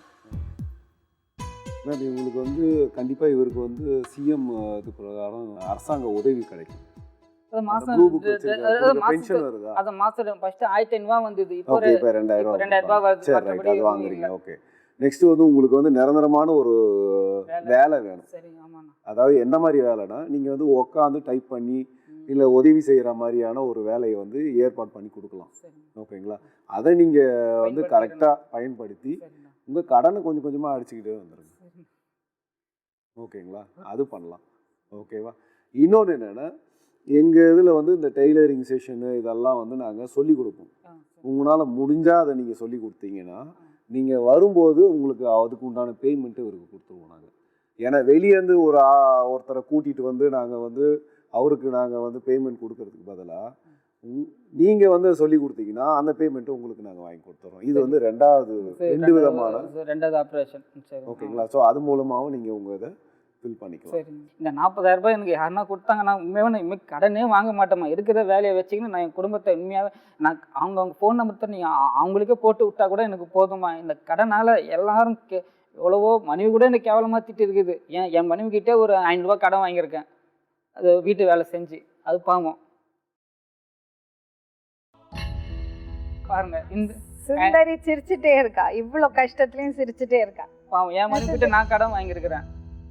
இவங்களுக்கு வந்து கண்டிப்பாக இவருக்கு வந்து சிஎம் இது பிரகாரம் அரசாங்க உதவி கிடைக்கும். அது மாதம் ஃபஸ்ட்டு 1500 ரூபா வந்தது. இப்போ 2000 ரூபா வருது. அது வாங்குறீங்க. ஓகே, நெக்ஸ்ட் வந்து உங்களுக்கு வந்து நிரந்தரமான ஒரு வேலை வேணும். சரி, ஆமாண்ணா. அதாவது என்ன மாதிரி வேலைனா, நீங்கள் வந்து உட்காந்து டைப் பண்ணி இல்லை உதவி செய்கிற மாதிரியான ஒரு வேலையை வந்து ஏற்பாடு பண்ணி கொடுக்கலாம். ஓகேங்களா? அதை நீங்கள் வந்து கரெக்டாக பயன்படுத்தி உங்கள் கடனை கொஞ்சம் கொஞ்சமாக அடிச்சுக்கிட்டே வந்துடுங்க. ஓகேங்களா? அது பண்ணலாம். ஓகேவா? இன்னொன்று என்னென்னா, எங்கள் இதில் வந்து இந்த டெய்லரிங் செஷனு இதெல்லாம் வந்து நாங்கள் சொல்லிக் கொடுப்போம். உங்களால் முடிஞ்சால் அதை நீங்கள் சொல்லி கொடுத்தீங்கன்னா நீங்கள் வரும்போது உங்களுக்கு அதுக்கு உண்டான பேமெண்ட்டு இவருக்கு கொடுத்துருவோம் நாங்கள். ஏன்னா வெளியேருந்து ஒருத்தரை கூட்டிகிட்டு வந்து நாங்கள் வந்து அவருக்கு நாங்கள் வந்து பேமெண்ட் கொடுக்கறதுக்கு பதிலாக நீங்கள் வந்து சொல்லி கொடுத்தீங்கன்னா அந்த பேமெண்ட்டு உங்களுக்கு நாங்கள் வாங்கி கொடுத்துறோம். இது வந்து ரெண்டு விதமான ரெண்டாவது ஆப்ரேஷன். ஓகேங்களா? ஸோ அது மூலமாகவும் நீங்கள் உங்கள் இதை ஃபில் பண்ணிக்கலாம். சரி, இந்த 40,000 ரூபாய் எனக்கு யாருன்னா கொடுத்தாங்க, நான் உண்மையாக நான் இனிமேல் கடனே வாங்க மாட்டேம்மா. இருக்கிற வேலையை வச்சுக்கின்னு நான் என் குடும்பத்தை உண்மையாகவே நான் அவங்க ஃபோன் நம்பர் தான் நீங்கள் அவங்களுக்கே போட்டு விட்டா கூட எனக்கு போதுமா. இந்த கடனால் எல்லாரும் எவ்வளவோ மனைவி கூட எனக்கு கேவலமாக திட்டு இருக்குது. என் மனைவிக்கிட்டே ஒரு 500 ரூபா கடன் வாங்கியிருக்கேன், அது வீட்டு வேலை செஞ்சு. அது பாவம் பாருங்க. இந்த சுந்தரி சிரிச்சுட்டே இருக்கா, இவ்வளவு கஷ்டத்துலயும் சிரிச்சுட்டே இருக்கா. பாவம் என் மனைவிக்கிட்ட நான் கடன் வாங்கியிருக்கிறேன்.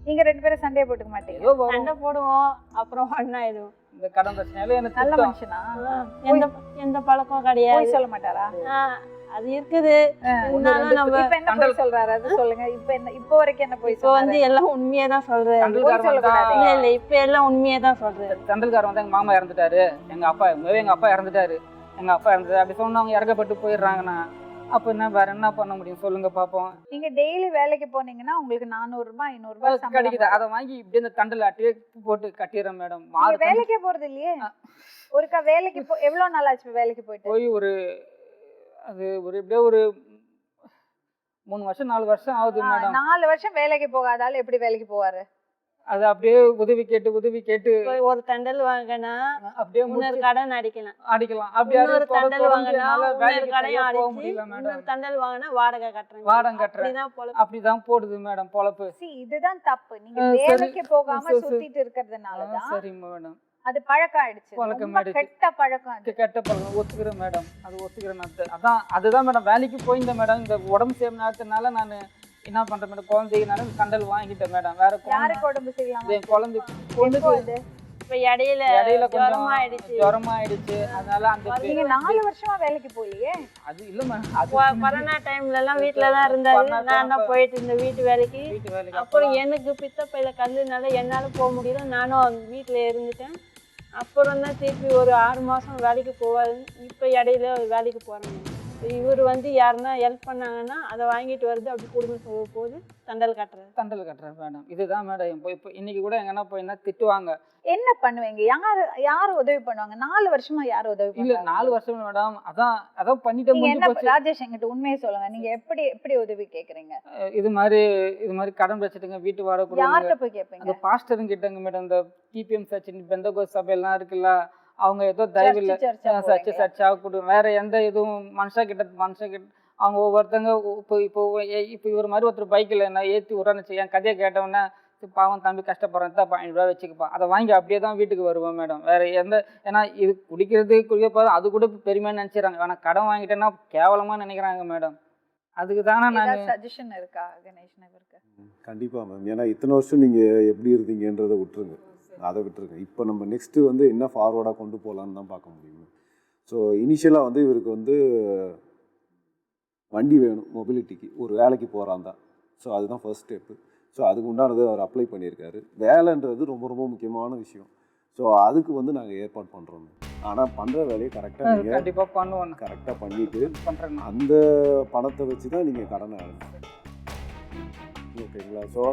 நீங்க 2 பேரும் சண்டையை போட்டுக்க மாட்டீங்க? ஏதோ வரும். சண்டை போடுவோம், அப்புறம் ஒண்ணாயிடும். இந்த கடன் பிரச்சனையால எனக்கு நல்ல திட்டம். மனுஷனா? எந்த பழக்கம் கிடையாது. போய் சொல்ல மாட்டாரா? அது இருக்குது. இருந்தாலும் நம்ம இப்ப என்ன போய் சொல்றாரு அது சொல்லுங்க. இப்போ வரைக்கும் என்ன போய் இப்போ வந்து எல்லாம் உண்மையே தான் சொல்றேன். தண்டல்காரன் சொல்லக்கூடாது. இல்ல இல்ல, இப்ப எல்லாம் உண்மையே தான் சொல்றேன். தண்டல்காரன் வந்து எங்க மாமா இறந்துட்டாரு, எங்க அப்பா இறந்துட்டாரு, அப்படி சொன்னா அவங்க இறக்கப்பட்டு போயிடுறாங்கண்ணா. அப்ப என்ன வேற என்ன பண்ண முடியும் சொல்லுங்க பாப்போம். நீங்க டெய்லி வேலைக்கு போனீங்கன்னா உங்களுக்கு 400 ரூபாய் 500 ரூபாய் சம்பளம் கிடைக்குது. அதை வாங்கி இப்படி இந்த தண்டல் அட்டையே போட்டு கட்டிடுறேன் மேடம். நீங்க வேலைக்கே போறது இல்லையே? ஒருக்கா வேலைக்கு எவ்வளவு நாள் ஆச்சு வேலைக்கு போயிட்டு? போய் அது எப்படியோ ஒரு 3 வருஷம் 4 வருஷம் ஆகுது மேடம். 4 வருஷம் வேலைக்கு போகாதால எப்படி வேலைக்கு போவாரு? அது அப்படியே உதவி கேட்டு ஒரு தண்டல் வாங்கினா அப்படியே இன்னொரு கடன் அடிக்கலாம். அப்படியே இன்னொரு தண்டல் வாங்கினா வேலைக்கு கடையும் போக அடிச்சு, முடியல மேடம். இன்னொரு தண்டல் வாங்கினா வாடகை கட்டுறேன். அப்படிதான் போடுது மேடம் பொழப்பு. இதுதான் தப்பு. நீங்க வேலைக்கு போகாம சுத்திட்டு இருக்கிறதுனாலதான் சரி மேடம், அது பழக்கம் ஆயிடுச்சு. பழக்கம் ஆயிடுச்சு. கெட்ட பழக்கம் அது. கெட்ட பழக்கம் ஒத்துக்கிறேன் மேடம், அது ஒத்துக்கிறேன். அதுதான் மேடம் வேலைக்கு போயிருந்தேன் மேடம். இந்த உடம்பு சரியில்லாததுனால நான் என்ன பண்றேன் மேடம், குழந்தைனால கண்டல் வாங்கிட்டேன் மேடம். வேற யாருக்கு உடம்பு சரியில்லாம? குழந்தை இப்ப இடையில கொஞ்சம் ஆயிடுச்சு. ஜுரமாயிடுச்சு. அதனால அந்த நீங்க 4 வருஷமா வேலைக்கு போலியே? அது இல்ல மேடம், அது கொரோனா டைம்ல எல்லாம் வீட்டுலதான் இருந்தாரு. நான் தான் போயிட்டு இருந்த வீட்டு வேலைக்கு. அப்புறம் எனக்கு பித்தப்பையில கல்லுனால என்னால போக முடியல. நானும் வீட்டுல இருந்துட்டேன். அப்புறம் தான் திருப்பி ஒரு 6 மாசம் வேலைக்கு போவாரு. இப்ப இடையில வேலைக்கு போறேன். இவர் வந்து யாருன்னா ஹெல்ப் பண்ணாங்கன்னா அதை வாங்கிட்டு வருது, அப்படி குடும்பம் போது தண்டல் கட்டுறேன் மேடம். இதுதான் மேடம். இப்போ இன்னைக்கு கூட எங்கன்னா போயிருந்தா திட்டுவாங்க. என்ன பண்ணுவீங்க? யாரு உதவி பண்ணுவாங்க? 4 வருஷமா யாரு உதவி இல்ல பண்ணுவாங்க? 4 வருஷம் மேடம். அதான் பண்ணிட்டு நீங்க என்ன ராஜேஷ் என்கிட்ட உண்மையை சொல்லுங்க. நீங்க எப்படி உதவி கேக்குறீங்க? இது மாதிரி கடன் வச்சுட்டுங்க, வீட்டு வாடகை யார்கிட்ட போய் கேட்பீங்க? அந்த பாஸ்டருங்க கிட்டங்க மேடம். இந்த டிபிஎம் சர்ச், பெந்தகோஸ் சபையெல்லாம் இருக்குல்ல, அவங்க ஏதோ தயவில் சர்ச்சா கொடுங்க. வேற எந்த இதுவும் மனுஷன் கிட்ட அவங்க ஒவ்வொருத்தங்க இப்போ இவர் மாதிரி ஒருத்தர் பைக்கில் என்ன ஏற்றி விட்றான்னு என் கதையை கேட்டவொன்னே, பாவம் தம்பி கஷ்டப்படுறேன் தான் 500 ரூபா வச்சுக்கப்பா, அதை வாங்கி அப்படியே தான் வீட்டுக்கு வருவேன் மேடம். வேற ஏன்னா இது குடிக்க அது கூட பெருமையாக நினச்சிடறாங்க. ஆனால் கடன் வாங்கிட்டேன்னா கேவலமாக நினைக்கிறாங்க மேடம். அதுக்கு தானே நான் சஜஷன் இருக்கா கணேஷ் நகருக்கு? கண்டிப்பாக மேம். ஏன்னா இத்தனை வருஷம் நீங்கள் எப்படி இருந்தீங்கன்றதை விட்டுருங்க, அதை விட்டுருங்க. இப்போ நம்ம நெக்ஸ்ட்டு வந்து என்ன ஃபார்வர்டாக கொண்டு போகலான்னு தான் பார்க்க முடியும். ஸோ இனிஷியலாக வந்து இவருக்கு வந்து வண்டி வேணும், மொபிலிட்டிக்கு ஒரு வேலைக்கு போகிறான் தான். ஸோ அதுதான் ஃபர்ஸ்ட் ஸ்டெப்பு. ஸோ அதுக்கு உண்டானது அவர் அப்ளை பண்ணியிருக்காரு. வேலைன்றது ரொம்ப ரொம்ப முக்கியமான விஷயம். ஸோ அதுக்கு வந்து நாங்கள் ஏற்பாடு பண்ணுறோம். ஆனால் பண்ணுற வேலையை கரெக்டாக நீங்கள் கண்டிப்பாக பண்ணுவோம். கரெக்டாக பண்ணிவிட்டு பண்ணுறேன். அந்த பணத்தை வச்சு தான் நீங்கள் கடனை அடைக்கணும். ஓகேங்களா? ஸோ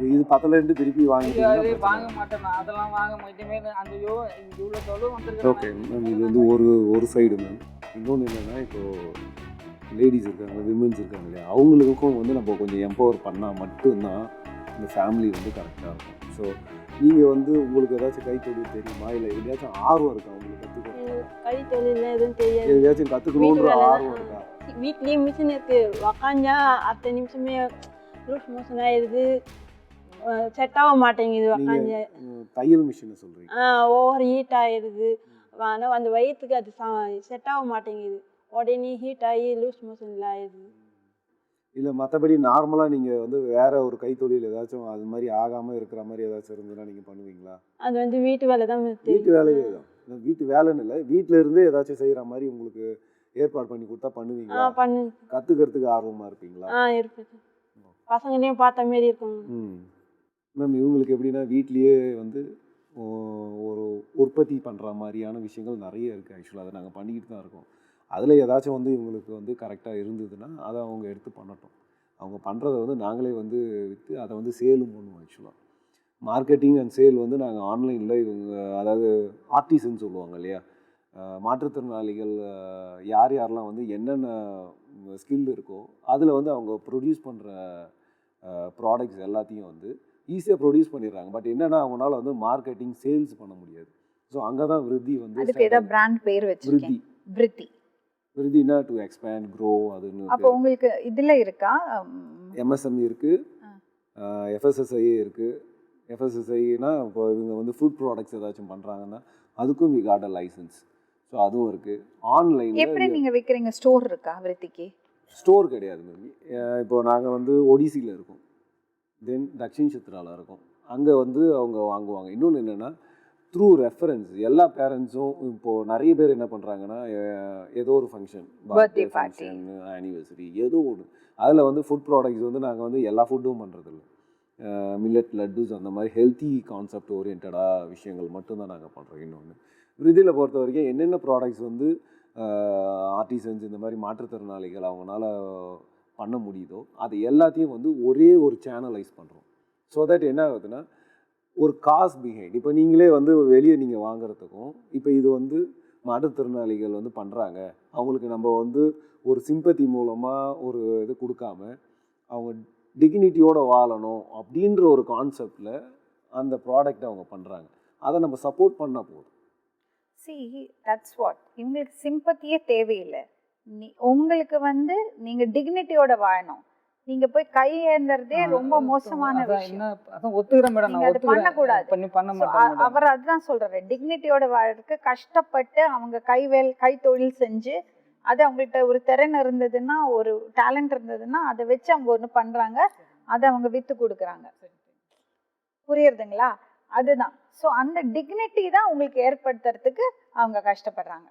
இது 10லேருந்து திருப்பி வாங்க மாட்டேன். அதெல்லாம் வாங்க மாட்டேமே. அந்த இவ்வளோ தொழில் வந்துருக்கு. ஓகே மேம், இது வந்து ஒரு சைடு மேம். இன்னொன்று என்னென்னா, இப்போது லேடிஸ் இருக்காங்க, விமென்ஸ் இருக்காங்க இல்லையா, அவங்களுக்கும் வந்து நம்ம கொஞ்சம் எம்பவர் பண்ணால் மட்டும்தான் இந்த ஃபேமிலி வந்து கரெக்டாக இருக்கும். ஸோ நீங்கள் வந்து உங்களுக்கு ஏதாச்சும் கைத்தொழில் தெரியுமா, இல்லை எங்கேயாச்சும் ஆர்வம் இருக்கா உங்களுக்கு கற்றுக்கணும்? கைத்தொழில் எதுவும் தெரியாது. எங்கேயாச்சும் கற்றுக்கணுன்ற ஆர்வம் இருக்கா? வீட்லேயே மிஷின் இருக்கு, உக்காஞ்சா அடுத்த நிமிஷமே லூஸ் மோஷன் ஆயிடுது, செட் ஆக மாட்டேங்குது. உக்காஞ்ச தையல் மிஷினை சொல்கிறீங்க? ஓவர் ஹீட் ஆயிடுது. ஆனால் அந்த வயிற்றுக்கு அது செட் ஆக மாட்டேங்குது. உடனே ஹீட் ஆகி லூஸ் மோஷனில் ஆயிடுது. இல்லை மற்றபடி நார்மலாக நீங்கள் வந்து வேறு ஒரு கைத்தொழில் ஏதாச்சும் அது மாதிரி ஆகாமல் இருக்கிற மாதிரி ஏதாச்சும் இருந்ததுன்னா நீங்கள் பண்ணுவீங்களா? அது வந்து வீட்டு வேலை தான். வீட்டு வேலையே தான். வீட்டு வேலைன்னு இல்லை, வீட்டில் இருந்தே ஏதாச்சும் செய்கிற மாதிரி உங்களுக்கு ஏற்பாடு பண்ணி கொடுத்தா பண்ணுவீங்களா? கற்றுக்கிறதுக்கு ஆர்வமாக இருப்பீங்களா? இருப்பேன். பசங்களையும் பார்த்த மாரி இருக்கும். மேம், இவங்களுக்கு எப்படின்னா வீட்லேயே வந்து ஒரு உற்பத்தி பண்ணுற மாதிரியான விஷயங்கள் நிறைய இருக்குது. ஆக்சுவலாக அதை நாங்கள் பண்ணிக்கிட்டு தான் இருக்கோம். அதில் ஏதாச்சும் வந்து இவங்களுக்கு வந்து கரெக்டாக இருந்ததுன்னா அதை அவங்க எடுத்து பண்ணட்டும். அவங்க பண்ணுறத வந்து நாங்களே வந்து விற்று அதை வந்து சேலும் பண்ணுவோம். ஆக்சுவலாக மார்க்கெட்டிங் அண்ட் சேல் வந்து நாங்கள் ஆன்லைனில் இவங்க அதாவது ஆர்டிசன் சொல்லுவாங்க இல்லையா, மாற்றுத்திறனாளிகள் யார் யாரெல்லாம் வந்து என்னென்ன ஸ்கில் இருக்கோ அதில் வந்து அவங்க ப்ரொடியூஸ் பண்ணுற ப்ராடக்ட்ஸ் எல்லாத்தையும் வந்து ஈஸியாக ப்ரொடியூஸ் பண்ணிடுறாங்க. பட் என்னென்னா அவங்களால வந்து மார்க்கெட்டிங் சேல்ஸ் பண்ண முடியாது. ஸோ அங்கே தான் விருத்தி வந்து அதுக்கு ஏதாவது பிராண்ட் பேர் வச்சிருக்கேன், விருத்தி. விருத்தினா டு எக்ஸ்பேண்ட் க்ரோ அதுன்னு. அப்போ உங்களுக்கு இதில் இருக்கா? எம்எஸ்எம்இ இருக்குது, எஃப்எஸ்எஸ்ஐ இருக்குது. எஃப்எஸ்எஸ்ஐனா இப்போ இவங்க வந்து ஃபுட் ப்ராடக்ட்ஸ் ஏதாச்சும் பண்ணுறாங்கன்னா அதுக்கும் we got a license. So அதுவும் இருக்குது. ஆன்லைன் எப்படி நீங்கள் விற்கிறீங்க? ஸ்டோர் இருக்கா விருத்திக்கு? ஸ்டோர் கிடையாது மேம். இப்போ நாங்கள் வந்து ஒடிசியில் இருக்கோம், தென் தக்ஷின் சித்ராவில் இருக்கோம். அங்கே வந்து அவங்க வாங்குவாங்க. இன்னொன்று என்னென்னா த்ரூ ரெஃபரன்ஸ் எல்லா பேரண்ட்ஸும் இப்போது நிறைய பேர் என்ன பண்ணுறாங்கன்னா ஏதோ ஒரு ஃபங்க்ஷன், பர்த்டே ஃபங்க்ஷன், ஆனிவர்சரி, ஏதோ ஒன்று அதில் வந்து ஃபுட் ப்ராடக்ட்ஸ் வந்து நாங்கள் வந்து எல்லா ஃபுட்டும் பண்ணுறதில்ல. மில்லட் லட்டுஸ் அந்த மாதிரி ஹெல்த்தி கான்செப்ட் ஓரியன்டாக விஷயங்கள் மட்டும்தான் நாங்கள் பண்ணுறோம். இன்னொன்று விருதியில் பொறுத்த வரைக்கும் என்னென்ன ப்ராடக்ட்ஸ் வந்து ஆர்டிசன்ஸ் இந்த மாதிரி மாற்றுத்திறனாளிகள் அவங்களால பண்ண முடியுதோ அது எல்லாத்தையும் வந்து ஒரே ஒரு சேனலைஸ் பண்ணுறோம். ஸோ தட் என்ன ஆகுதுன்னா ஒரு காஸ்ட் பிஹைண்ட், இப்போ நீங்களே வந்து வெளியே நீங்கள் வாங்குறதுக்கும் இப்போ இது வந்து மாற்றுத்திறனாளிகள் வந்து பண்ணுறாங்க, அவங்களுக்கு நம்ம வந்து ஒரு சிம்பத்தி மூலமாக ஒரு இது கொடுக்காம அவங்க டிக்னிட்டியோடு வாழணும் அப்படின்ற ஒரு கான்செப்டில் அந்த ப்ராடக்டை அவங்க பண்ணுறாங்க. அதை நம்ம சப்போர்ட் பண்ணால் போதும். See, that's what. இவங்களுக்கு சிம்பத்தியே தேவையில்லை. உங்களுக்கு வந்து நீங்கள் டிக்னிட்டியோட வாழணும். நீங்கள் போய் கை ஏந்துறதே ரொம்ப மோசமான விஷயம். அதான் ஒத்துக்கிறேன் மேடம், நான் அது பண்ணக்கூடாது. பண்ண மாட்டேன். அவர் அதுதான் சொல்கிறாரு, டிக்னிட்டியோட வாழறதுக்கு கஷ்டப்பட்டு அவங்க கை தொழில் செஞ்சு அது அவங்கள்ட்ட ஒரு திறன் இருந்ததுன்னா, ஒரு டேலண்ட் இருந்ததுன்னா அதை வச்சு அவங்க ஒன்று பண்ணுறாங்க, அதை அவங்க விற்று கொடுக்குறாங்க. புரியுறதுங்களா? அதுதான். ஸோ அந்த டிக்னிட்டி தான் உங்களுக்கு ஏற்படுத்துறதுக்கு அவங்க கஷ்டப்படுறாங்க.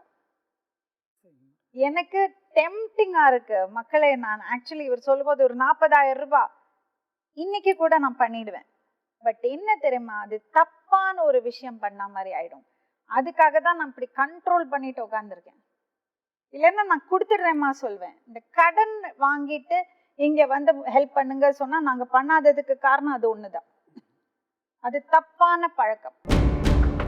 எனக்கு டெம்டிங்காக இருக்கு மக்களே. நான் ஆக்சுவலி இவர் சொல்லும்போது ஒரு 40,000 ரூபாய் இன்னைக்கு கூட நான் பண்ணிடுவேன். பட் என்ன தெரியுமா, அது தப்பான ஒரு விஷயம் பண்ண மாதிரி ஆயிடும். அதுக்காக தான் நான் இப்படி கண்ட்ரோல் பண்ணிட்டு உட்காந்துருக்கேன். இல்லைன்னா நான் கொடுத்துடுறேம்மா சொல்வேன். இந்த கடன் வாங்கிட்டு இங்கே வந்து ஹெல்ப் பண்ணுங்க சொன்னால் நாங்கள் பண்ணாததுக்கு காரணம் அது ஒன்று தான். அது தப்பான பழக்கம்.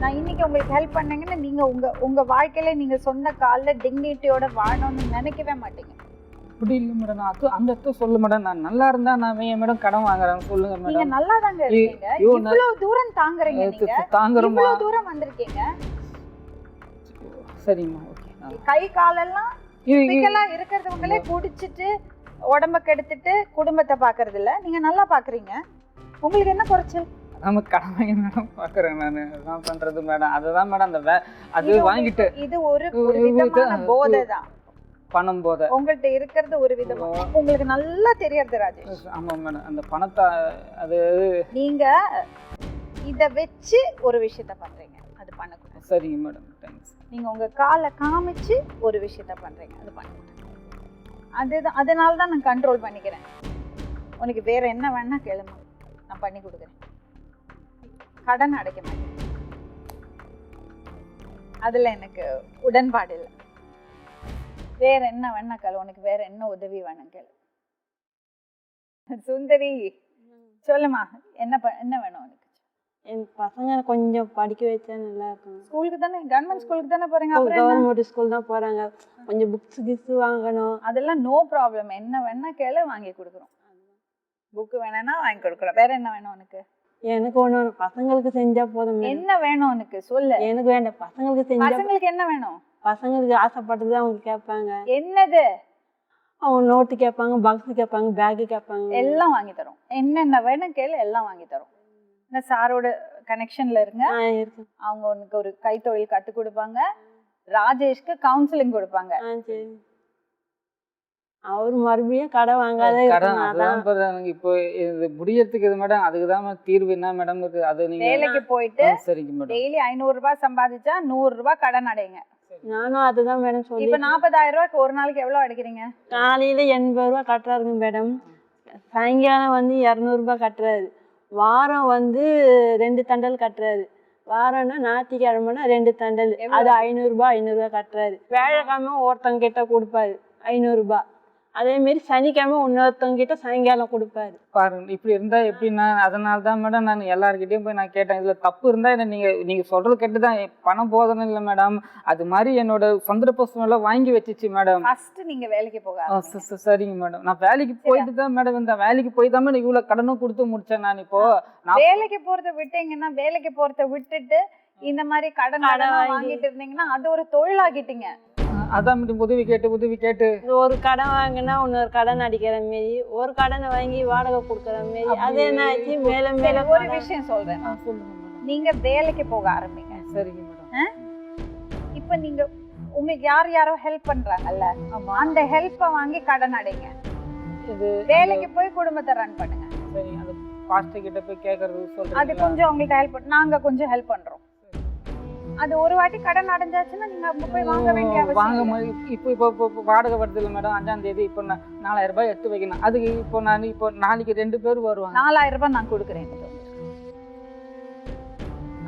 நான் இன்னைக்கு உங்களுக்கு ஹெல்ப் பண்ணீங்கன்னா நீங்கள் உங்கள் வாழ்க்கையில நீங்கள் சொந்த காலில் டிக்னிட்டியோட வாழணும்னு நினைக்கவே மாட்டீங்க. அப்படி இல்லை மேடம், நான் அந்த இடத்த சொல்ல மேடம். நான் நல்லா இருந்தா நான் ஏன் மேடம் கடன் வாங்குறேன் சொல்லுங்க மேடம். நீங்க நல்லா தாங்க இருக்கீங்க, இவ்வளவு தூரம் தாங்குறீங்க, நீங்க இவ்வளவு தூரம் வந்திருக்கீங்க. சரிம்மா, ஓகே. கை காலெல்லாம் இப்பெல்லாம் இருக்கிறவங்களே குடிச்சிட்டு உடம்ப கெடுத்துட்டு குடும்பத்தை பாக்குறது இல்ல, நீங்க நல்லா பாக்குறீங்க. உங்களுக்கு என்ன குறைச்சல்? நம்ம கடமை மேடம் பாக்குறேன் நான். அதான் பண்றது மேடம். அதுதான் மேடம் அந்த அது வாங்கிட்டு இது ஒரு விதமான போதை தான், பணம் போதை உங்கள்கிட்ட இருக்கிறது ஒரு விதமா உங்களுக்கு நல்லா தெரியறது ராஜேஷ். ஆமா மேடம், அந்த பணத்தை அது நீங்க இத வச்சு ஒரு விஷயத்த பண்றீங்க, அது பண்ணக்கூடாது. சரிங்க மேடம், தேங்க்ஸ். நீங்க உங்க காலை காமிச்சு ஒரு விஷயத்த பண்றீங்க, அது பண்ணக்கூடாது. அதுதான், அதனால தான் நான் கண்ட்ரோல் பண்ணிக்கிறேன். உனக்கு வேற என்ன வேணா கேளுமா, நான் பண்ணி கொடுக்குறேன். கடன் அடைக்க மாட்டேன், அதுல எனக்கு உடன்பாடு இல்லை. வேற என்ன வேணா கேளு, உனக்கு வேற என்ன உதவி வேணும் கேளு. சுந்தரி சொல்லுமா, என்ன வேணும் உனக்கு? என் பசங்க கொஞ்சம் படிக்க வச்சா நல்லா இருக்கும். ஸ்கூலுக்கு தானே, கவர்மெண்ட் ஸ்கூலுக்கு தானே போறீங்க? கவர்மெண்ட் ஸ்கூல் தான் போறாங்க. கொஞ்சம் புக்ஸ் கிக்ஸ் வாங்கணும். அதெல்லாம் நோ ப்ராப்ளம், என்ன வேணா கேளு, வாங்கி கொடுக்குறோம். புக்கு வேணும்னா வாங்கி கொடுக்குறோம். வேற என்ன வேணும் உனக்கு? எனக்கு ஒண்ணு பசங்களுக்கு செஞ்சா போதும். என்ன வேணும் உனக்கு சொல்லு. எனக்கு வேண்டாம், பசங்களுக்கு செஞ்சா. பசங்களுக்கு என்ன வேணும்? பசங்களுக்கு ஆசைப்பட்டது அவங்க கேட்பாங்க. என்னது? அவங்க நோட்டு கேட்பாங்க, பாக்ஸ் கேட்பாங்க, பேக் கேட்பாங்க. எல்லாம் வாங்கி தரோம். என்னென்ன வேணும் கேளு, எல்லாம் வாங்கி தரோம். இந்த சாரோட கனெக்ஷன்ல இருங்க, அவங்க உனக்கு ஒரு கைத்தொழில் கத்து கொடுப்பாங்க. ராஜேஷ்க்கு கவுன்சிலிங் கொடுப்பாங்க. அவரு மறுபடியும் கடை வாங்காத இப்போ இது முடியறதுக்கு இது மேடம், அதுக்குதான் தீர்வு என்ன மேடம் இருக்கு? அது நீங்க வேலைக்கு போயிட்டு சரிங்க மேடம், டெய்லி 500 ரூபாய் சம்பாதிச்சா 100 ரூபாய் கடன் அடைங்க. நானும் அதுதான் மேடம் சொல்லி. இப்ப 40,000 ரூபாய்க்கு ஒரு நாளைக்கு எவ்வளவு அடைக்கிறீங்க? காலையில 80 ரூபாய் கட்டுறாருங்க மேடம், சாயங்காலம் வந்து 200 ரூபாய் கட்டுறாரு, வாரம் வந்து 2 தண்டல் கட்டுறாரு, வாரம்னா ஞாயிற்றுக்கிழமைனா 2 தண்டல், அது 500 ரூபாய் கட்டுறாரு. வேலைக்கிழமை ஒருத்தங்க கிட்ட கொடுப்பாரு 500 ரூபாய். அதேமாரி சனிக்கிழமை இன்னொருத்தவங்க கிட்ட சாயங்காலம் கொடுப்பாரு. பாருங்க இப்படி இருந்தா எப்படின்னா, அதனால தான் மேடம் நான் எல்லார்கிட்டயும் போய் நான் கேட்டேன். இதுல தப்பு இருந்தா என்ன நீங்க சொல்றது கேட்டு தான் பணம் போதணும் இல்லை மேடம். அது மாதிரி என்னோட சந்தர்ப்ப சூழ்நிலை வாங்கி வச்சிச்சு மேடம். ஃபர்ஸ்ட் நீங்க வேலைக்கு போக சரிங்க மேடம். நான் வேலைக்கு போயிட்டு தான் மேடம் இந்த வேலைக்கு போய் தான் மேடம் இவ்வளவு கடனும் கொடுத்து முடிச்சேன். நான் இப்போ வேலைக்கு போறத விட்டீங்கன்னா, வேலைக்கு போறத விட்டுட்டு இந்த மாதிரி கடன் வாங்கிட்டு இருந்தீங்கன்னா அது ஒரு தொழிலாகிட்டீங்க. அதான் உதவி கேட்டு ஒரு கடன் வாங்கினா இன்னொரு கடன் அடிக்கிற மாரி, ஒரு கடனை வாங்கி வாடகை கொடுக்குற மாரி, அது என்ன ஆச்சு மேல மேல. ஒரு விஷயம் சொல்றேன், நீங்க வேலைக்கு போக ஆரம்பிங்க. சரிங்க மேடம். இப்ப நீங்க உங்களுக்கு யாரோ ஹெல்ப் பண்றாங்கல்ல, அந்த ஹெல்ப்பை வாங்கி கடன் அடைங்க. இது வேலைக்கு போய் குடும்பத்தை ரன் பண்ணுங்க. சரி, அது பாஸ்டர் கிட்ட போய் கேக்குறது சொல்றீங்க. அது கொஞ்சம் உங்களுக்கு ஹெல்ப், நாங்க கொஞ்சம் ஹெல்ப் பண்றோம். அது ஒரு வாட்டி கடன் அடைஞ்சாச்சுன்னா நீங்க அங்க போய் வாங்க வேண்டிய அவசியம் இல்லை. இப்போ வாடகை வருது இல்லை மேடம், 5ஆம் தேதி. இப்போ நான் 4000 ரூபாய் எடுத்து வைக்கணும். அதுக்கு இப்போ நாளைக்கு 2 பேர் வருவாங்க. 4000 ரூபாய் நான் கொடுக்குறேன்.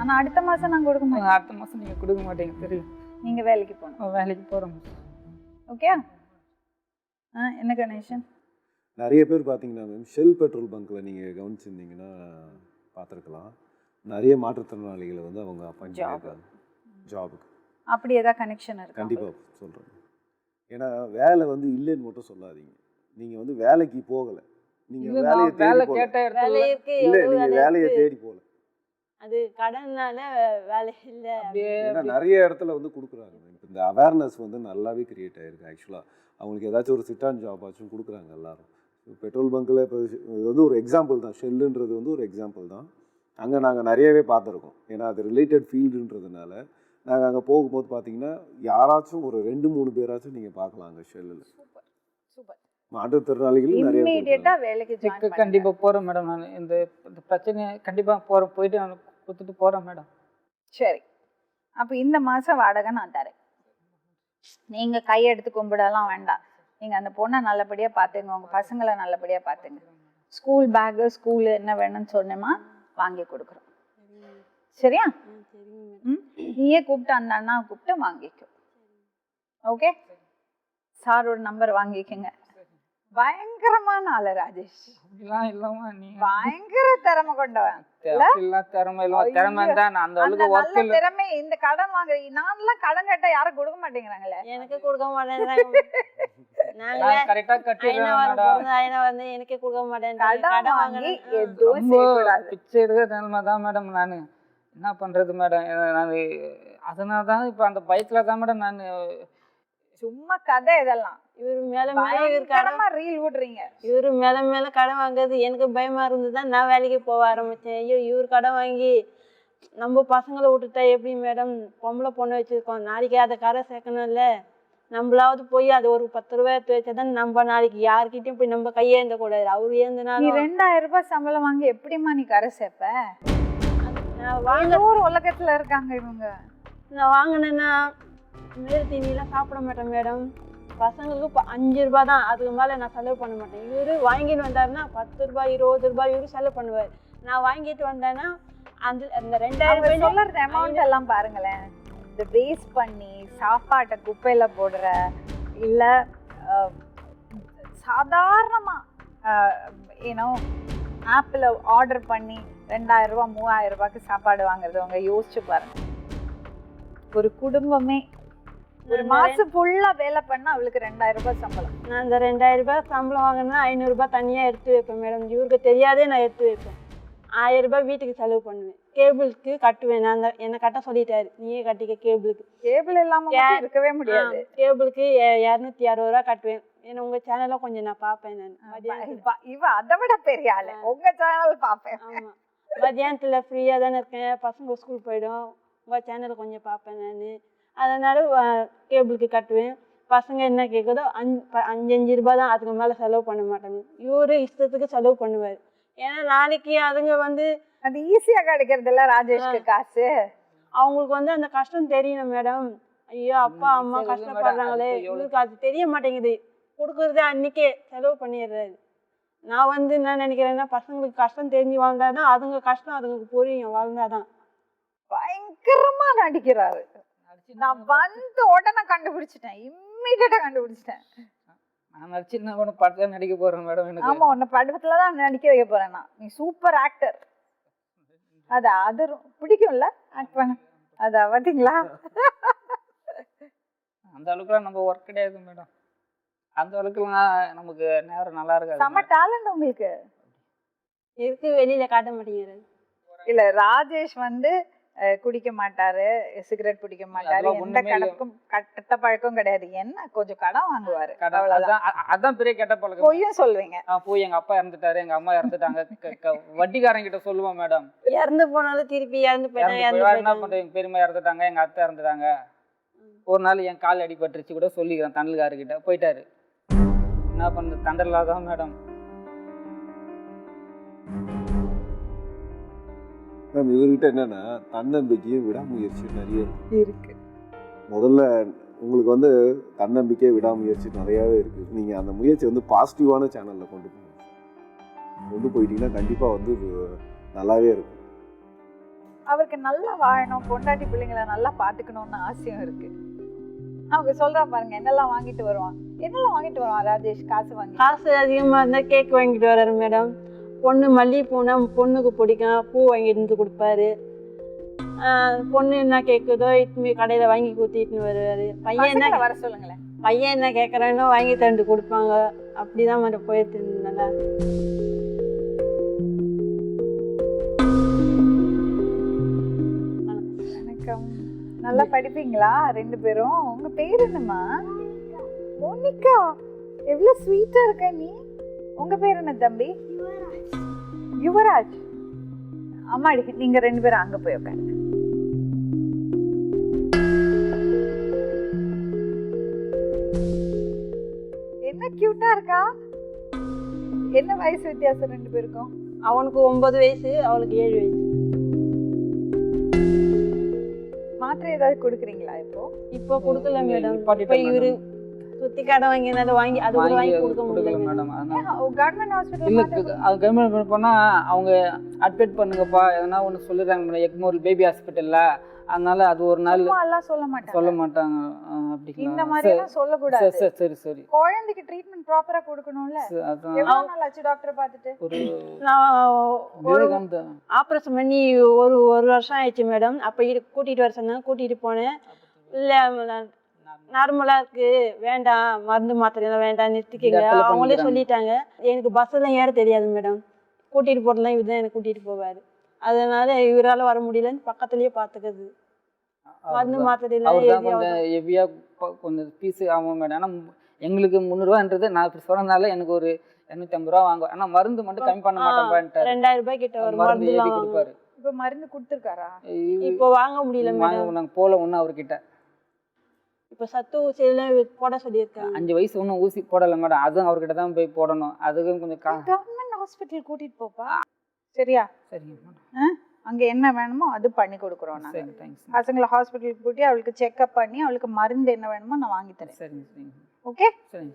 ஆனா அடுத்த மாசம் நான் கொடுக்க மாட்டேன். அடுத்த மாசம் நீங்க கொடுக்க மாட்டீங்க, தெரியும். நீங்க வேலைக்கு போகணும். வேலைக்கு போறோம். ஓகே. என்ன கணேசன், நிறைய பேர் பார்த்தீங்கன்னா மேம், ஷெல் பெட்ரோல் பங்க்கில் நீங்கள் கவனிச்சிருந்தீங்கன்னா பார்த்துருக்கலாம், நிறைய மாற்றுத்திறனாளிகளை வந்து அவங்க அப்பாயிண்ட் பண்ணியிருக்காங்க ஜாபுக்கு. அப்படி ஏதாவது கனெக்ஷன் இருக்கு? கண்டிப்பாக சொல்கிறேன். ஏன்னா வேலை வந்து இல்லைன்னு மட்டும் சொல்லாதீங்க. நீங்கள் வந்து வேலைக்கு போகலை, நீங்கள் வேலையை தேடி போகல. இல்லை, நீங்கள் வேலையை தேடி போகல, அது கடனால வேலை இல்லை. ஏன்னா நிறைய இடத்துல வந்து கொடுக்குறாங்க. இப்போ இந்த அவேர்னஸ் வந்து நல்லாவே கிரியேட் ஆகிருக்கு. ஆக்சுவலாக அவங்களுக்கு ஏதாச்சும் ஒரு சிட்டான் ஜாப் ஆச்சும் கொடுக்குறாங்க எல்லாரும். பெட்ரோல் பங்க்கில் இப்போ இது வந்து ஒரு எக்ஸாம்பிள் தான், ஷெல்லுன்றது வந்து ஒரு எக்ஸாம்பிள் தான். அங்கே நாங்கள் நிறையவே பார்த்துருக்கோம். ஏன்னா அது ரிலேட்டட் ஃபீல்டுன்றதுனால நாங்கள் அங்கே போகும்போது பார்த்தீங்கன்னா யாராச்சும் ஒரு 2-3 பேராச்சும் நீங்கள் பார்க்கலாம் அங்கே ஷெல்லில். மாற்றுத்திறனாளிகள் நிறைய வேலைக்கு கண்டிப்பாக போகிறேன் மேடம். நான் இந்த பிரச்சனையை கண்டிப்பாக போயிட்டு நான் கொடுத்துட்டு போகிறேன் மேடம். சரி, அப்போ இந்த மாதம் வாடகை நான் தரேன். நீங்கள் கையெடுத்து கும்பிடலாம் வேண்டாம். நீங்கள் அந்த பொண்ணை நல்லபடியாக பார்த்துங்க, உங்கள் பசங்களை நல்லபடியாக பார்த்துங்க. ஸ்கூல் பேக்கு, ஸ்கூலு என்ன வேணும்னு சொன்னேமா வாங்கி கொடுக்குறோம். சரியா? நீயே கூப்பிட்டு அந்த அண்ணா கூப்பிட்டு வாங்கிக்கோ. ஓகே, சாரோட நம்பர் வாங்கிக்கோங்க. பயங்கரமான ஆளு ராஜேஷ். பயங்கர திறமை கொண்டவன். திறமை. இந்த கடன் வாங்க, நான்லாம் கடன் கேட்டா யாரும் கொடுக்க மாட்டேங்கிறாங்களே. எனக்கு கொடுக்க மாட்டேங்கிறாங்க. எனக்கே கொடுக்க மாட்டேன். கடன் வாங்கி எதுவும் செய்யக்கூடாது. பிச்சை எடுக்கிற நிலைமை தான் மேடம். நான் என்ன பண்றது மேடம்? நான் அதனாலதான் இப்ப அந்த பயத்துல தான் மேடம் நான் சும்மா கதை இதெல்லாம். இவரு மேல மேல ரீல் விடுறீங்க. இவரு மேல மேல கடன் வாங்குறது எனக்கு பயமா இருந்துதான் நான் வேலைக்கு போக ஆரம்பிச்சேன். ஐயோ, இவரு கடன் வாங்கி நம்ம பசங்களை விட்டுட்டா எப்படி மேடம்? பொம்பளை பொண்ணு வச்சிருக்கோம், நாளைக்கு அதை கரை சேர்க்கணும்ல. நம்மளாவது போய் அது ஒரு 10 ரூபாய் எடுத்து வச்சாதான் நம்ம நாளைக்கு யாருக்கிட்டையும் போய் நம்ம கையேந்த கூடாது. அவரு ஏந்தினாலும் 2000 ரூபாய் சம்பளம் வாங்கி எப்படிமா நீ கரை சேர்ப்ப? ஒரு உலகத்துல இருக்காங்க இவங்க. நான் வாங்கினேன்னா மேல் தீனிலாம் சாப்பிட மாட்டேன் மேடம். பசங்களுக்கு 5 ரூபாய் தான், அதுக்கு மேலே நான் செலவு பண்ண மாட்டேன். இவரு வாங்கிட்டு வந்தாருன்னா 10 ரூபாய் 20 ரூபாய் இவரு செலவு பண்ணுவார். நான் வாங்கிட்டு வந்தேன்னா அந்த 2000 சொல்றது அமௌண்ட் எல்லாம் பாருங்களேன். இந்த வேஸ்ட் பண்ணி சாப்பாட்டை குப்பையில போடுற, இல்ல சாதாரணமா ஏன்னோ ஆப்பில் ஆர்டர் பண்ணி 2000 ரூபாய் 3000 ரூபாய்க்கு சாப்பாடு வாங்குறது அவங்க யோசிச்சு பாருங்க. ஒரு குடும்பமே ஒரு மாசம் ஃபுல்லா வேலை பண்ணா அவளுக்கு 2000 ரூபாய் சம்பளம். நான் அந்த 2000 ரூபாய் சம்பளம் வாங்கினா 500 ரூபாய் தனியா எடுத்து வைப்பேன் மேடம். இவருக்கு தெரியாதே நான் எடுத்து வைப்பேன். 1000 ரூபாய் வீட்டுக்கு செலவு பண்ணுவேன். கேபிளுக்கு கட்டுவேன். நான் என்னை கட்ட சொல்லிட்டாரு, நீயே கட்டிக்க கேபிளுக்கு. கேபிள் இல்லாம இருக்கவே முடியாது. கேபிளுக்கு 260 ரூபா கட்டுவேன். ஏன்னா உங்க சேனல கொஞ்சம் நான் பார்ப்பேன். நான் இவ அதை விட பெரிய ஆளு, உங்க சேனல் பார்ப்பேன். ஆமா, மத்தியானத்துல ஃப்ரீயா தானே இருக்கேன், பசங்க ஸ்கூல் போயிடும், உங்க சேனல் கொஞ்சம் பார்ப்பேன் நான். அதனால கேபிளுக்கு கட்டுவேன். பசங்க என்ன கேட்குதோ 5 ரூபாய் தான், அதுக்கு மேலே செலவு பண்ண மாட்டாங்க. இவரு இஷ்டத்துக்கு செலவு பண்ணுவார். ஏன்னா நாளைக்கு அதுங்க வந்து அது ஈஸியாக கிடைக்கிறது இல்லை ராஜேஷ்க்கு காசு. அவங்களுக்கு வந்து அந்த கஷ்டம் தெரியணும் மேடம். ஐயோ அப்பா அம்மா கஷ்டப்படுறாங்களே, இவருக்கு அது தெரிய மாட்டேங்குது. கொடுக்குறதே அன்னைக்கே செலவு பண்ணிடுறாரு. நான் வந்து என்ன நினைக்கிறேன்னா, பசங்களுக்கு கஷ்டம் தெரிஞ்சு வாழ்ந்தாதான் அதுங்க கஷ்டம் அதுங்களுக்கு புரியும், வாழ்ந்தாதான். பயங்கரமா நடிக்கிறாரு. நான் வந்து உடனே கண்டுபிடிச்சிட்டேன், இம்மிடியட்டா கண்டுபிடிச்சிட்டேன். நான் நடிச்சு நான் ஒன்று படத்தில் நடிக்க போகிறேன் மேடம். எனக்கு ஆமா உன்னை படத்துல தான் நடிக்க வைக்க போறேன் நான். நீ சூப்பர் ஆக்டர். அது பிடிக்கும்ல ஆக்ட் பண்ண. பாத்தீங்களா? அந்த அளவுக்குலாம் நம்ம ஒர்க் கிடையாது மேடம். அந்த அளவுக்குலாம் நமக்கு நேரம் நல்லா இருக்காது. செம்ம டேலண்ட் உங்களுக்கு இருக்கு, வெளியில காட்ட மாட்டேங்கிறது. இல்ல ராஜேஷ் வந்து குடிக்க மாட்டாரு, சிகரெட் பிடிக்க மாட்டாரு, எந்த கணக்கும் கட்ட பழக்கம் கிடையாது. என்ன கொஞ்சம் கடன் வாங்குவாரு, அதான் பெரிய கெட்ட பழக்கம். பொய்யும் சொல்லுவீங்க. போய் எங்க அப்பா இறந்துட்டாரு, எங்க அம்மா இறந்துட்டாங்க, வட்டிக்காரங்க கிட்ட சொல்லுவோம் மேடம். இறந்து போனாலும் திருப்பி இறந்து என்ன பண்றீங்க, பெரியம்மா இறந்துட்டாங்க, எங்க அத்தை இறந்துட்டாங்க. ஒரு நாள் என் கால் அடிபட்டுருச்சு கூட சொல்லிக்கிறேன் தண்டல்காரர்கிட்ட. போயிட்டாரு. என்ன பண்றது, தண்டலாதான் மேடம். மேம் இவர்கிட்ட என்னன்னா தன்னம்பிக்கையும் விடாமுயற்சியும் நிறைய இருக்கு. முதல்ல உங்களுக்கு வந்து தன்னம்பிக்கை விடாமுயற்சி நிறையாவே இருக்கு. நீங்க அந்த முயற்சி வந்து பாசிட்டிவான சேனல்ல கொண்டு போயிட்டீங்கன்னா கண்டிப்பா வந்து இது நல்லாவே இருக்கும். அவருக்கு நல்லா வாழணும், பொண்டாட்டி பிள்ளைங்களை நல்லா பாத்துக்கணும்னு ஆசையும் இருக்கு. அவங்க சொல்றா பாருங்க, என்னெல்லாம் வாங்கிட்டு வருவான் ராஜேஷ். காசு அதிகமா இருந்தா கேக் வாங்கிட்டு வர்றாரு மேடம். பொண்ணு மல்லிகைப்பூனா பொண்ணுக்கு பிடிக்கும், பூ வாங்கிட்டு வந்து கொடுப்பாரு. பொண்ணு என்ன கேட்குதோ இட்டுமே கடையில் வாங்கி ஊற்றிட்டுன்னு வருவார். பையன் என்ன வர சொல்லுங்களேன், பையன் என்ன கேட்குறானோ வாங்கி தண்டு கொடுப்பாங்க. அப்படிதான் மேடம் போயிட்டு இருந்தேன். வணக்கம். நல்லா படிப்பீங்களா ரெண்டு பேரும்? உங்க பேர் என்னம்மா? மோனிகா. எவ்வளவு ஸ்வீட்டா இருக்க நீ. உங்க பேர் என்ன தம்பி? யுவராஜ். அம்மாடி நீங்க ரெண்டு பேரும் அங்க போய் உட்காருங்க. என்ன கியூட்டா இருக்கா. என்ன வயசு வித்தியாசம் ரெண்டு பேருக்கும்? அவனுக்கு 9 வயசு, அவளுக்கு 7 வயசு. மாத்திரை ஏதாவது கொடுக்குறீங்களா? இப்போ கொடுக்கல மேடம். இப்போ இவரு சுத்தி கடை வாங்கி அது கூட வாங்கி கொடுக்க முடியல மேடம். கவர்மெண்ட் ஹாஸ்பிட்டல் இல்ல, கவர்மெண்ட் போனா அவங்க அட்மிட் பண்ணுங்கப்பா எதனா ஒன்று சொல்லிடுறாங்க மேடம். எக்மோர் பேபி ஹாஸ்பிட்டல்ல. அதனால அது ஒரு நாள் சொல்ல மாட்டாங்க. அப்படிங்களா? இந்த மாதிரி எல்லாம் சொல்லக்கூடாது. சரி சரி. குழந்தைக்கு ட்ரீட்மெண்ட் ப்ராப்பரா கொடுக்கணும்ல. எவ்வளவு நாள் ஆச்சு டாக்டர் பார்த்துட்டு? ஆப்ரேஷன் பண்ணி ஒரு வருஷம் ஆயிடுச்சு மேடம். அப்ப கூட்டிட்டு வர சொன்னாங்க, கூட்டிட்டு போனேன். இல்ல நார்மலா இருக்கு, வேண்டாம் மருந்து மாத்திரைலாம் வேண்டாம் நிறுத்திக்கிங்க அவங்களே சொல்லிட்டாங்க. எனக்கு பஸ் எல்லாம் ஏற தெரியாது மேடம். கூட்டிட்டு போறதுலாம் இவர் தான் எனக்கு கூட்டிட்டு போவாரு. அதனால இவரால் வர முடியலன்னு பக்கத்துலயே பாத்துக்கிறது. மருந்து மாத்திரையில ஹெவியா கொஞ்சம் பீஸ் ஆகும் மேடம். ஆனா எங்களுக்கு 300 ரூபான்றது நான் இப்ப சொன்னதுனால எனக்கு ஒரு 250 ரூபா வாங்குவேன். ஆனா மருந்து மட்டும் கம்மி பண்ண மாட்டேன். 2000 ரூபாய் கிட்ட ஒரு மருந்து கொடுப்பாரு. இப்ப மருந்து கொடுத்துருக்காரா? இப்போ வாங்க முடியல மேடம். நாங்க போல ஒண்ணு அவர்கிட்ட. இப்போ சத்து ஊசி எல்லாம் போட சொல்லியிருக்காங்க. 5 வயசு ஒன்றும் ஊசி போடலை மேடம். அதுவும் அவர்கிட்ட தான் போய் போடணும். அதுக்கும் கொஞ்சம் கவர்மெண்ட் ஹாஸ்பிட்டல் கூட்டிட்டு போப்பா. சரியா? சரிங்க மேடம். அங்க என்ன வேணுமோ அது பண்ணி கொடுக்குறோம். சரி, தேங்க்ஸ். பசங்களை ஹாஸ்பிட்டலுக்கு கூட்டி அவளுக்கு செக்அப் பண்ணி அவளுக்கு மருந்து என்ன வேணுமோ நான் வாங்கி தரேன். சரிங்க சரிங்க. ஓகே சரிங்க.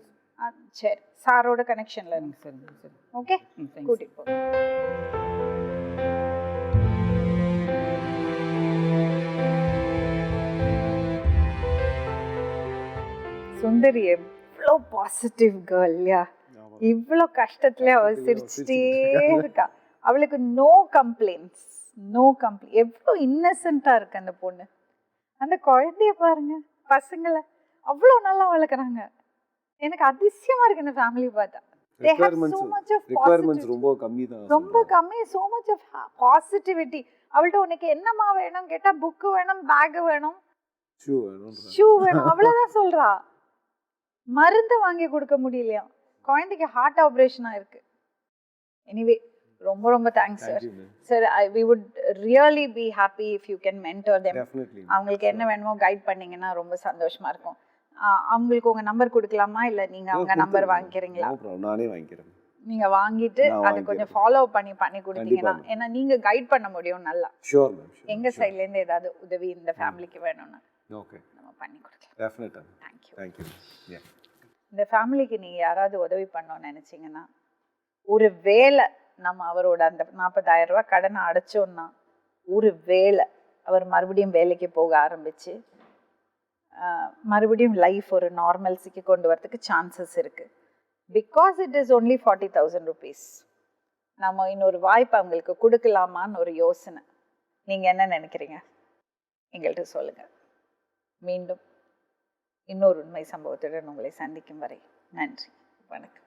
சரி, சாரோட கனெக்ஷன்ல இருக்கு. சரிங்க சரி. ஓகே கூட்டிட்டு போ. சுந்தரி எவ்வளோ பாசிட்டிவ் கேர்ள் யா. இவ்வளோ கஷ்டத்துல அவள் சிரிச்சுட்டே இருக்கா. அவளுக்கு நோ கம்ப்ளைண்ட்ஸ். எவ்வளோ இன்னசென்ட்டா இருக்கு அந்த பொண்ணு. அந்த குழந்தைய பாருங்க, பசங்களை அவ்வளோ நல்லா வளர்க்குறாங்க. எனக்கு அதிசயமா இருக்கு இந்த ஃபேமிலி பார்த்தா. ரொம்ப கம்மி. so much of positivity. அவள்கிட்ட உனக்கு என்னமா வேணும் கேட்டா புக்கு வேணும், பேக் வேணும், ஷூ வேணும், அவ்வளவுதான் சொல்றா. மருந்து வாங்கி கொடுக்க முடியலையா. குழந்தைக்கு ஹார்ட் ஆபரேஷனா இருக்கு. எனிவே ரொம்ப ரொம்ப thanks sir. Sir we would really be happy if you can mentor them. அவங்களுக்கு என்ன வேணுமோ கைட் பண்ணீங்கன்னா ரொம்ப சந்தோஷமா இருக்கும். அவங்களுக்கு உங்க நம்பர் கொடுக்கலாமா இல்ல நீங்க அவங்க நம்பர் வாங்கிக்கிறீங்களா? நானே வாங்கிக்கிறேன். நீங்க வாங்கிட்டு அதை கொஞ்சம் ஃபாலோ பண்ணி கொடுத்தீங்கன்னா, ஏன்னா நீங்க கைட் பண்ண முடியும் நல்லா. Sure ma'am. எங்க சைடுல இருந்து ஏதாவது உதவி இந்த ஃபேமிலிக்கு வேணும்னா ஓகே நம்ம பண்ணி கொடுக்கலாம். டெஃபினட்டா. Thank you. இந்த ஃபேமிலிக்கு நீங்க யாராவது உதவி பண்ணணும்னு நினைச்சீங்கன்னா, ஒரு வேளை நம்ம அவரோட அந்த 40,000 ரூபாய் கடனை அடைச்சோம்னா, ஒரு வேளை அவர் மறுபடியும் வேலைக்கு போக ஆரம்பிச்சு மறுபடியும் லைஃப் ஒரு நார்மல்ஸிக்கு கொண்டு வரதுக்கு சான்சஸ் இருக்கு. Because it is only 40,000 rupees. நம்ம இன்னொரு வாய்ப்பு அவங்களுக்கு கொடுக்கலாமான்னு ஒரு யோசனை. நீங்கள் என்ன நினைக்கிறீங்க? எங்கள்கிட்ட சொல்லுங்கள். மீண்டும் இன்னொரு உண்மை சம்பவத்துடன் உங்களை சந்திக்கும் வரை நன்றி, வணக்கம்.